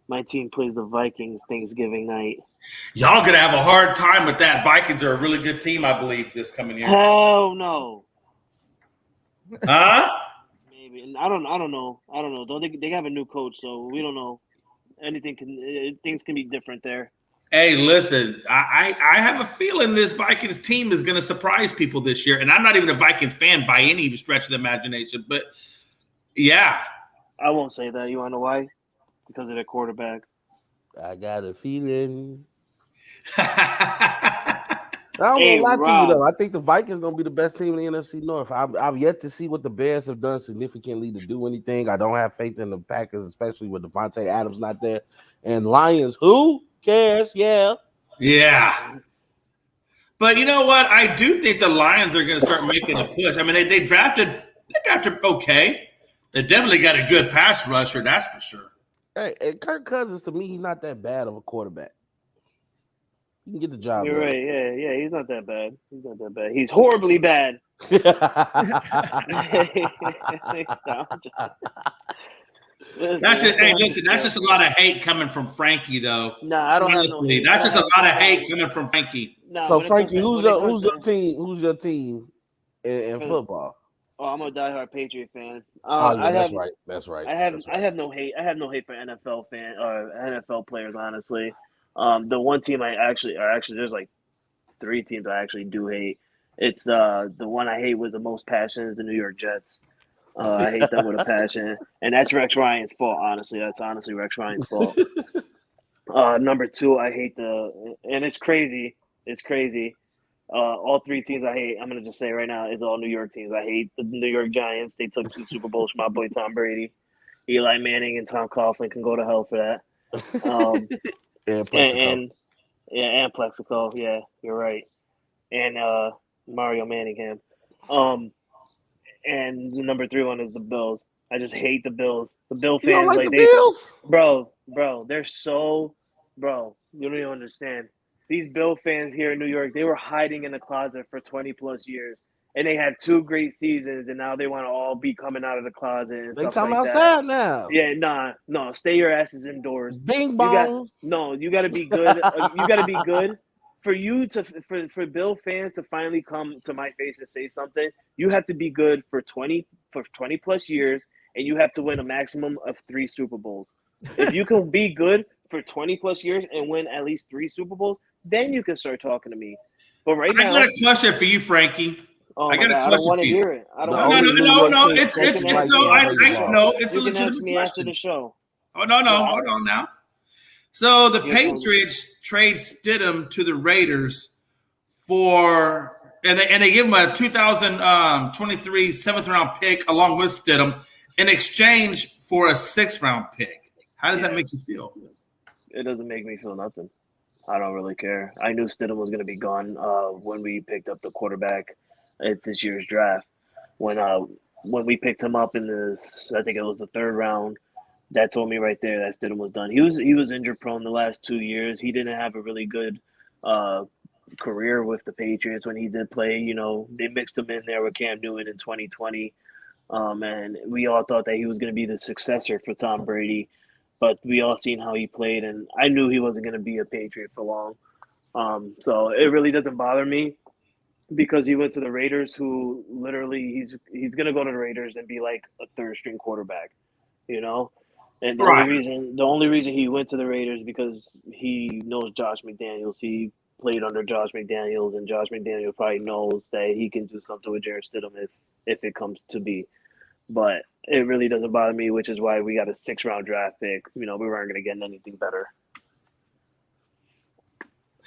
My team plays the Vikings Thanksgiving night. Y'all gonna have a hard time with that. Vikings are a really good team, I believe, this coming year. Hell no. Huh? Maybe. I don't know. Don't they have a new coach, so we don't know. Things can be different there. Hey, listen, I have a feeling this Vikings team is going to surprise people this year. And I'm not even a Vikings fan by any stretch of the imagination. But, yeah. I won't say that. You want to know why? Because of their quarterback. I got a feeling. I don't want to lie to you, though. I think the Vikings going to be the best team in the NFC North. I've yet to see what the Bears have done significantly to do anything. I don't have faith in the Packers, especially with Devontae Adams not there. And Lions, who cares? Yeah. But you know what? I do think the Lions are going to start making a push. I mean, they drafted okay. They definitely got a good pass rusher, that's for sure. Hey, and Kirk Cousins, to me, he's not that bad of a quarterback. You can get the job. You're right. Yeah. He's not that bad. He's horribly bad. That's just a lot of hate coming from Frankie, though. Nah, I don't have no hate. That's just a lot of hate coming from Frankie. Nah, so, Frankie, who's your team? Who's your team in football? Oh, I'm a diehard Patriot fan. That's right. I have no hate. I have no hate for NFL players, honestly. The one team there's like 3 teams I actually do hate. It's the one I hate with the most passion is the New York Jets. I hate them with a passion, and that's Rex Ryan's fault. Honestly, that's honestly Rex Ryan's fault. Number 2, I hate and it's crazy. It's crazy. All 3 teams I hate. I'm gonna just say right now, it's all New York teams. I hate the New York Giants. They took 2 Super Bowls from my boy Tom Brady. Eli Manning and Tom Coughlin can go to hell for that. And Plexico. And Plexico. Yeah, you're right. And Mario Manningham. And the number 3 one is the Bills. I just hate the Bills. The Bill fans, you don't like the Bills? Bro, they're so, you don't even understand. These Bill fans here in New York, they were hiding in the closet for 20 plus years, and they had 2 great seasons, and now they want to all be coming out of the closet and stuff like that. They come outside now. Yeah, no, stay your asses indoors. Bing bong. You got to be good. You got to be good. For Bill fans to finally come to my face and say something, you have to be good for 20 plus years, and you have to win a maximum of 3 Super Bowls. If you can be good for 20 plus years and win at least 3 Super Bowls, then you can start talking to me. But right now, I got a question for you, Frankie. I got a question. I don't want to hear it. I don't. No. It's a legitimate ask me question after the show. Oh no, hold on now. So the Patriots trade Stidham to the Raiders and they give him a 2023 7th round pick along with Stidham in exchange for a 6th round pick. How does that make you feel? It doesn't make me feel nothing. I don't really care. I knew Stidham was going to be gone when we picked up the quarterback at this year's draft. When we picked him up in I think it was the 3rd round. That told me right there that Stidham was done. He was injury prone the last 2 years. He didn't have a really good career with the Patriots when he did play. They mixed him in there with Cam Newton in 2020, and we all thought that he was going to be the successor for Tom Brady. But we all seen how he played, and I knew he wasn't going to be a Patriot for long. So it really doesn't bother me because he went to the Raiders, who literally he's going to go to the Raiders and be like a 3rd string quarterback, And the only reason he went to the Raiders because he knows Josh McDaniels. He played under Josh McDaniels, and Josh McDaniels probably knows that he can do something with Jarrett Stidham if it comes to be. but it really doesn't bother me, which is why we got a 6th-round draft pick. We weren't going to get anything better.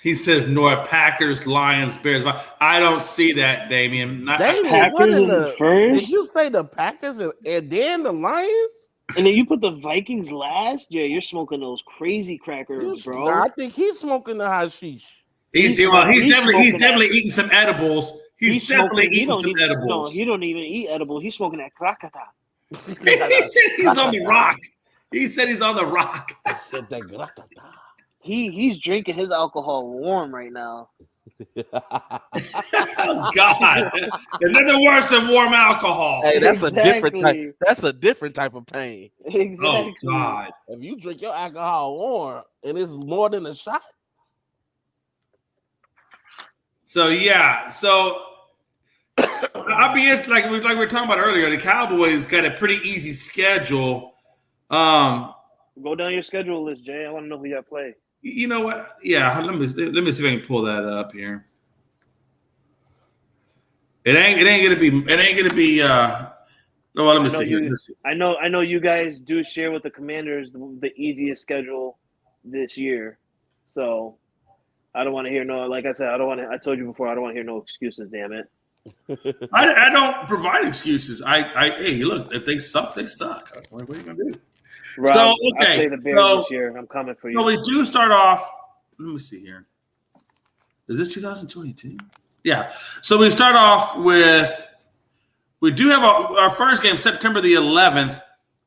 He says North Packers, Lions, Bears. I don't see that, Damian. Packers in the first? Did you say the Packers and then the Lions? And then you put the Vikings last? Yeah, you're smoking those crazy crackers, bro. Nah, I think he's smoking the hashish. He's definitely eating some edibles. He's definitely eating some edibles. No, he don't even eat edibles. He's smoking that krakata. He said he's on the rock. He said he's on the rock. He's drinking his alcohol warm right now. Oh God! There's nothing worse than warm alcohol. Hey, that's a different type. That's a different type of pain. Exactly. Oh God! If you drink your alcohol warm and it's more than a shot. So yeah, I'll be like we were talking about earlier. The Cowboys got a pretty easy schedule. Go down your schedule list, Jay. I want to know who you got play. You know what? Yeah, let me see if I can pull that up here. It ain't gonna be. No, let me see here. I know you guys do share with the Commanders the easiest schedule this year, so I don't want to hear no. Like I said, I told you before, I don't want to hear no excuses. Damn it. I don't provide excuses. Hey, look, if they suck, they suck. What are you gonna do? Rob, So okay, I play the Bears this year. I'm coming for you. So we do start off. Let me see here. Is this 2022? Yeah. So we start off with. We do have our first game, September the 11th.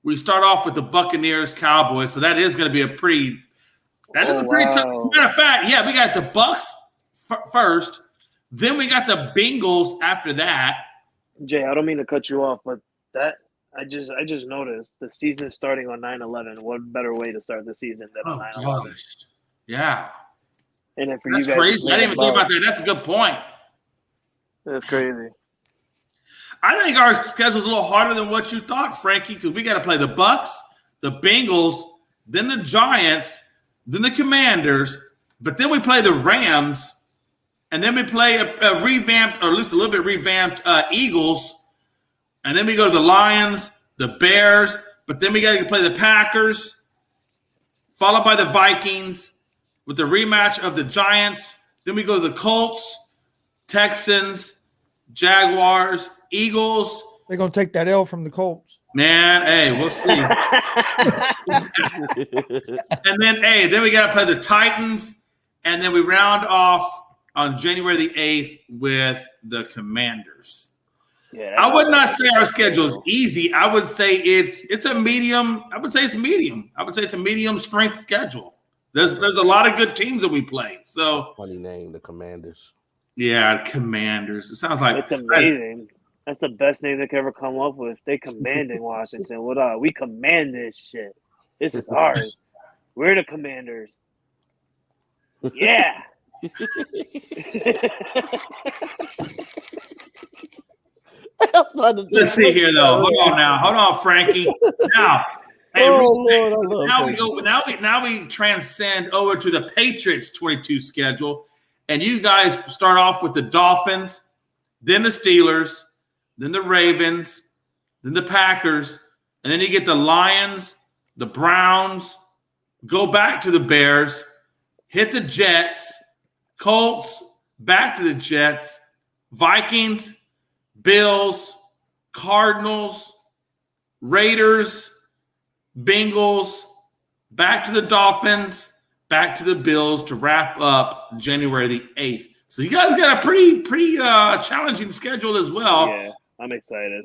We start off with the Buccaneers Cowboys. So that is going to be a pretty. That is a pretty tough. Matter of fact, yeah, we got the Bucks first. Then we got the Bengals after that. Jay, I don't mean to cut you off, but that I just noticed the season starting on 9/11. What better way to start the season than on 9/11? Yeah. And then for That's you guys, crazy. I didn't even think about that. That's a good point. That's crazy. I think our schedule's a little harder than what you thought, Frankie, because we got to play the Bucks, the Bengals, then the Giants, then the Commanders, but then we play the Rams, and then we play a revamped, or at least a little bit revamped Eagles, and then we go to the Lions, the Bears, but then we got to play the Packers, followed by the Vikings with the rematch of the Giants. Then we go to the Colts, Texans, Jaguars, Eagles. They're going to take that L from the Colts. Man, hey, we'll see. And then we got to play the Titans, and then we round off on January the 8th with the Commanders. Yeah, I would not say our schedule is easy. I would say it's a medium. I would say it's medium. I would say it's a medium strength schedule. There's a lot of good teams that we play. So funny name, the Commanders. Yeah, Commanders. It sounds like it's amazing. That's the best name they could ever come up with. They commanding Washington. What up? We command this shit. This is ours. We're the Commanders. Yeah. Let's see here, though. Hold on, Frankie. Now, now we transcend over to the Patriots 22 schedule, and you guys start off with the Dolphins, then the Steelers, then the Ravens, then the Packers, and then you get the Lions, the Browns, go back to the Bears, hit the Jets, Colts, back to the Jets, Vikings, Bills, Cardinals, Raiders, Bengals, back to the Dolphins, back to the Bills to wrap up January the 8th. So you guys got a pretty challenging schedule as well. Yeah, I'm excited.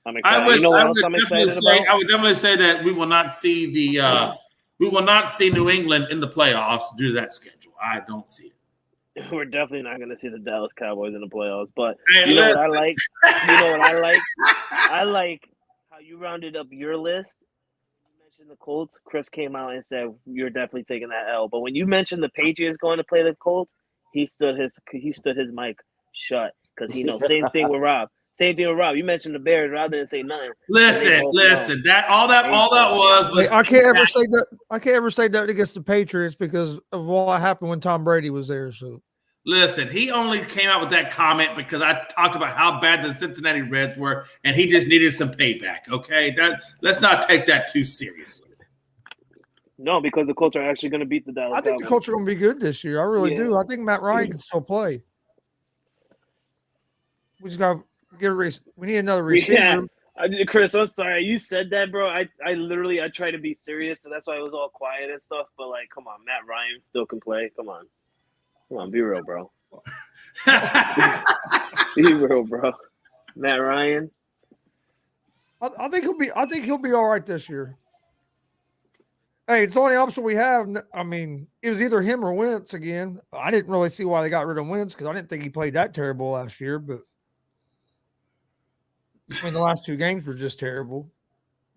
I would definitely say that we will not see New England in the playoffs due to that schedule. I don't see it. We're definitely not going to see the Dallas Cowboys in the playoffs. But hey, you know what I like? I like how you rounded up your list. You mentioned the Colts. Chris came out and said you're definitely taking that L. But when you mentioned the Patriots going to play the Colts, he stood his mic shut because he knows. Same thing with Rob. You mentioned the Bears rather than say nothing. Listen. All that was. I can't ever say that against the Patriots because of what happened when Tom Brady was there. So Listen, he only came out with that comment because I talked about how bad the Cincinnati Reds were, and he just needed some payback. Okay, let's not take that too seriously. No, because the Colts are actually going to beat the Dallas. I think the Colts are going to be good this year. I really do. I think Matt Ryan can still play. We just got to get we need another receiver. Yeah. Chris, I'm sorry. You said that, bro. I try to be serious, so that's why I was all quiet and stuff. But, like, come on, Matt Ryan still can play. Come on, be real, bro. Be real, bro. Matt Ryan. I think he'll be all right this year. Hey, it's the only option we have. I mean, it was either him or Wentz again. I didn't really see why they got rid of Wentz because I didn't think he played that terrible last year. But I mean, the last 2 games were just terrible.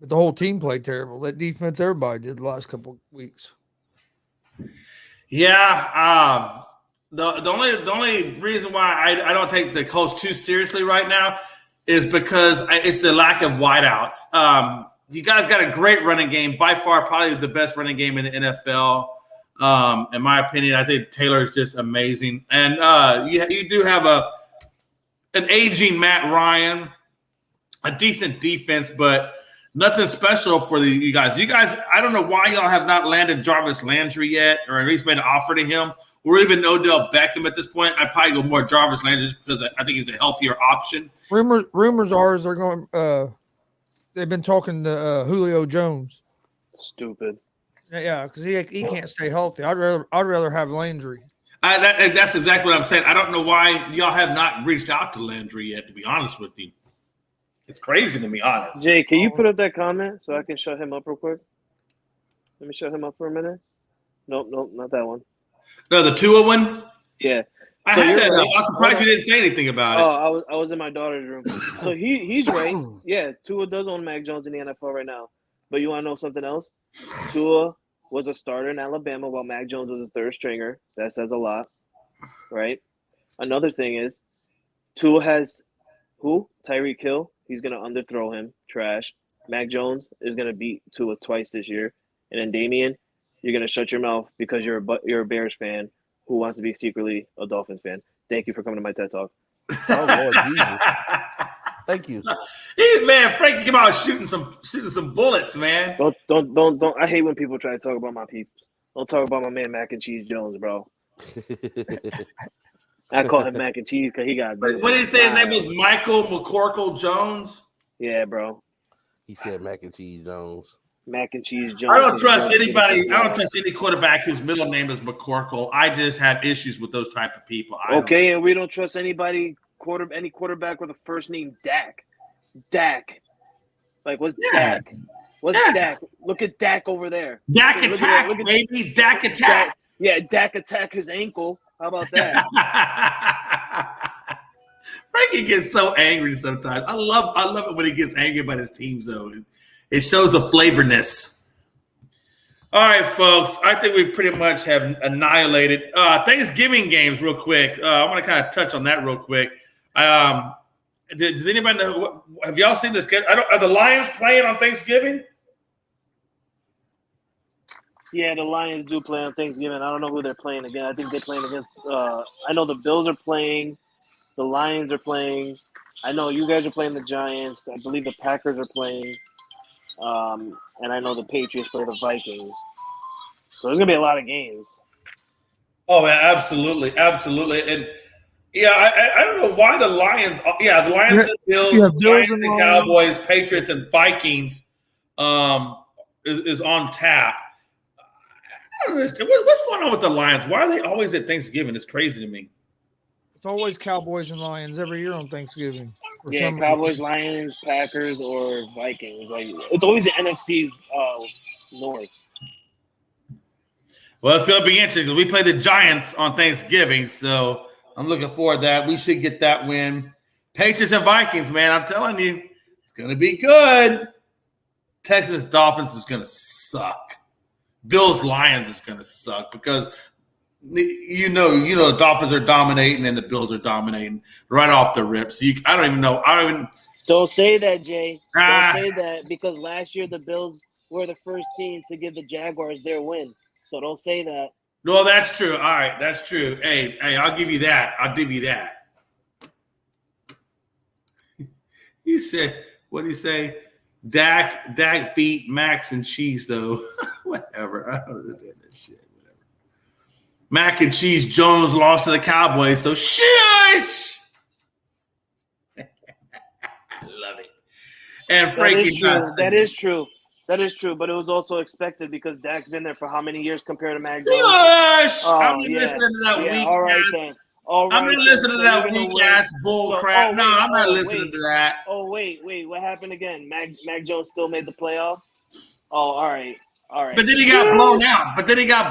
But the whole team played terrible. That defense, everybody did the last couple of weeks. Yeah. The only reason why I don't take the Colts too seriously right now is because it's the lack of wideouts. You guys got a great running game, by far probably the best running game in the NFL. In my opinion, I think Taylor is just amazing. And you do have an aging Matt Ryan, a decent defense, but nothing special for you guys. You guys, I don't know why y'all have not landed Jarvis Landry yet, or at least made an offer to him, or even Odell Beckham at this point. I'd probably go more Jarvis Landry just because I think he's a healthier option. Rumors are they're going they've been talking to Julio Jones. Stupid. Yeah, because he can't stay healthy. I'd rather have Landry. That's exactly what I'm saying. I don't know why y'all have not reached out to Landry yet, to be honest with you. It's crazy to be honest. Jay, can you put up that comment so I can shut him up real quick? Let me shut him up for a minute. Nope, not that one. No, the Tua one? Yeah. I had that. I was surprised you didn't say anything about it. Oh, I was in my daughter's room. So he's right. Yeah, Tua does own Mac Jones in the NFL right now. But you want to know something else? Tua was a starter in Alabama while Mac Jones was a third stringer. That says a lot, right? Another thing is Tua has who? Tyreek Hill. He's going to underthrow him. Trash. Mac Jones is going to beat Tua twice this year. And then Damian, you're going to shut your mouth because you're a Bears fan who wants to be secretly a Dolphins fan. Thank you for coming to my TED Talk. Oh, Lord Jesus. Thank you. Man, Frank came out shooting some bullets, man. Don't. I hate when people try to talk about my people. Don't talk about my man Mac and Cheese Jones, bro. I call him Mac and Cheese because he got. What did he say? His name was Michael McCorkle Jones. Yeah, bro. He said Mac and Cheese Jones. Mac and Cheese Jones. I don't trust anybody. I don't trust any quarterback whose middle name is McCorkle. I just have issues with those type of people. Okay, and we don't trust any quarterback with a first name Dak. Dak. Like, what's Dak? What's Dak? Look at Dak over there. Dak attack, baby. Dak attack. Yeah, Dak attack his ankle. How about that? Frankie gets so angry sometimes. I love it when he gets angry about his teams, though. It shows a flavorness. All right, folks. I think we pretty much have annihilated Thanksgiving games real quick. I want to kind of touch on that real quick. Does anybody know? Have y'all seen this? Are the Lions playing on Thanksgiving? Yeah, the Lions do play on Thanksgiving. I don't know who they're playing again. I think they're playing against I know the Bills are playing. The Lions are playing. I know you guys are playing the Giants. I believe the Packers are playing. And I know the Patriots play the Vikings. So there's going to be a lot of games. Oh, yeah, absolutely. Absolutely. And, yeah, I don't know why the Lions – the Lions and Bills, Giants and Cowboys, Patriots and Vikings is on tap. I don't understand. What's going on with the Lions? Why are they always at Thanksgiving? It's crazy to me. It's always Cowboys and Lions every year on Thanksgiving. Yeah, Cowboys, Lions, Packers, or Vikings. Like it's always the NFC North. Well, it's going to be interesting because we play the Giants on Thanksgiving, so I'm looking forward to that. We should get that win. Patriots and Vikings, man, I'm telling you, it's going to be good. Texas Dolphins is going to suck. Bills Lions is going to suck because you know the Dolphins are dominating and the Bills are dominating right off the rip. So I don't even know. Don't say that, Jay. Don't say that because last year the Bills were the first team to give the Jaguars their win. So don't say that. No, that's true. All right, that's true. Hey, I'll give you that. He said, what did he say? Dak beat Max and Cheese, though. Whatever. I don't understand that shit. Whatever. Mac and Cheese Jones lost to the Cowboys, so shush. I love it. And Frankie, that is true. But it was also expected because Dak's been there for how many years compared to Mac Jones? Shush! I'm not listening to that weak ass. I'm not listening to that weak ass bull crap. No, I'm not listening to that. Oh, wait. What happened again? Mac Jones still made the playoffs? Oh, all right. But then he got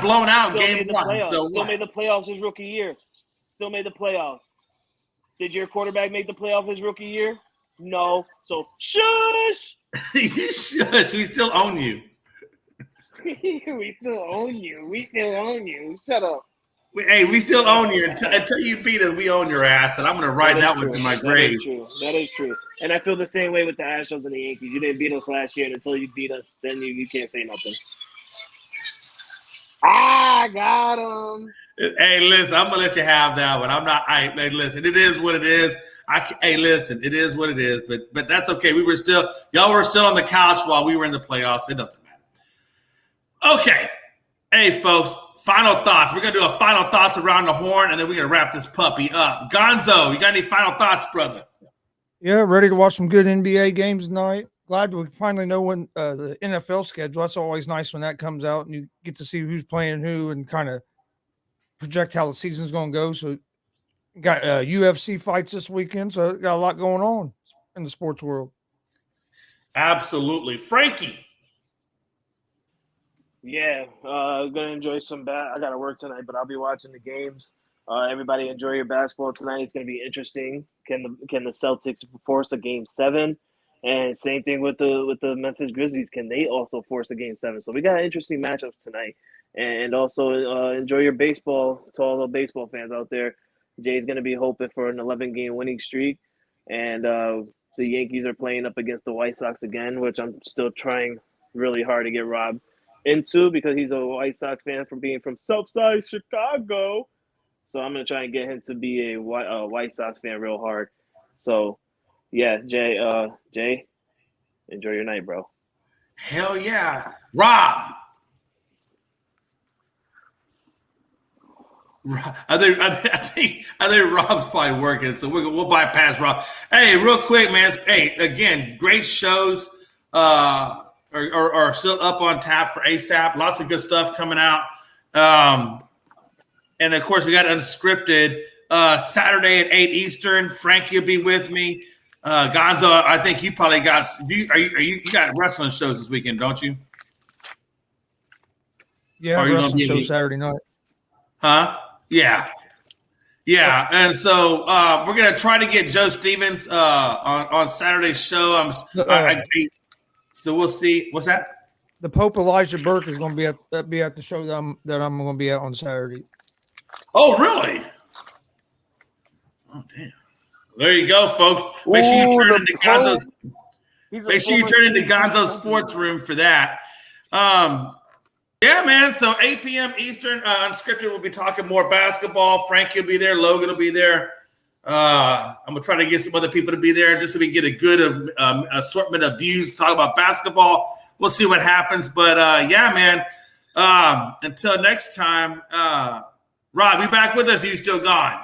blown out. Game one. So still made the playoffs his rookie year. Still made the playoffs. Did your quarterback make the playoff his rookie year? No. So shush. You shush. We still own you. We still own you. Shut up. We still own you. Until you beat us, we own your ass, and I'm going to ride that one to my grave. That is true. And I feel the same way with the Astros and the Yankees. You didn't beat us last year, and until you beat us, then you can't say nothing. I got him. Hey, listen, I'm going to let you have that one. I'm not. Hey, listen, it is what it is. Listen, it is what it is, but that's okay. Y'all were still on the couch while we were in the playoffs. It doesn't matter. Okay. Hey, folks. Final thoughts. We're going to do a final thoughts around the horn, and then we're going to wrap this puppy up. Gonzo, you got any final thoughts, brother? Yeah, ready to watch some good NBA games tonight. Glad we finally know when the NFL schedule. That's always nice when that comes out, and you get to see who's playing who and kind of project how the season's going to go. So got UFC fights this weekend, so got a lot going on in the sports world. Absolutely. Frankie. Yeah, gonna enjoy some I got to work tonight, but I'll be watching the games. Everybody enjoy your basketball tonight. It's gonna be interesting. Can the Celtics force a Game 7? And same thing with the Memphis Grizzlies. Can they also force a Game 7? So we got interesting matchups tonight. And also enjoy your baseball to all the baseball fans out there. Jay's gonna be hoping for an 11-game winning streak, and the Yankees are playing up against the White Sox again, which I'm still trying really hard to get Rob into because he's a White Sox fan from being from Southside Chicago. So I'm going to try and get him to be a White Sox fan real hard. So, yeah, Jay, enjoy your night, bro. Hell yeah. Rob. I think Rob's probably working, so we'll bypass Rob. Hey, real quick, man. Hey, again, great shows. Are still up on tap for ASAP. Lots of good stuff coming out. And, of course, we got Unscripted Saturday at 8 Eastern. Frankie will be with me. Gonzo, I think you probably got – you got wrestling shows this weekend, don't you? Yeah, wrestling show Saturday night. Huh? Yeah. Yeah, and so we're going to try to get Joe Stevens on Saturday's show. So we'll see. What's that? The Pope Elijah Burke is going to be at the show that I'm going to be at on Saturday. Oh, really? Oh, damn. There you go, folks. Make sure you turn into Gonzo's. Make sure you turn into Gonzo's Sports Room for that. Yeah, man. So 8 p.m. Eastern, Unscripted will be talking more basketball. Frankie will be there. Logan will be there. I'm gonna try to get some other people to be there just so we can get a good assortment of views to talk about basketball. We'll see what happens, but yeah, man. Until next time, Rob, you back with us? He's still gone.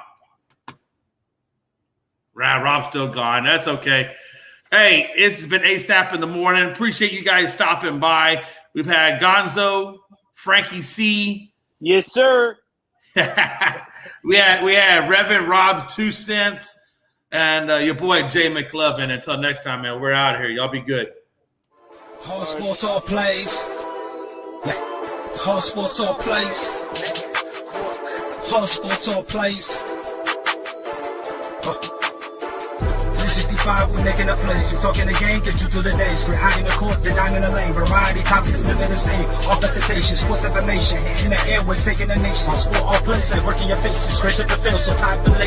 Rob's still gone. That's okay. Hey, this has been ASAP in the morning. Appreciate you guys stopping by. We've had Gonzo, Frankie C. Yes, sir. We had Reverend Rob's 2 cents and your boy Jay McLovin. Until next time, man, we're out of here. Y'all be good. All sports, all plays. All sports, all plays. All sports, all plays. 365, we making up plays. You talking the game, get you to the days. We're high in the court, the dime in the lane. Variety topics, living the same. All presentation, sports information. In the airways, taking the nation. All sport, all plays. Like working your faces, scratch up the field, so type the late.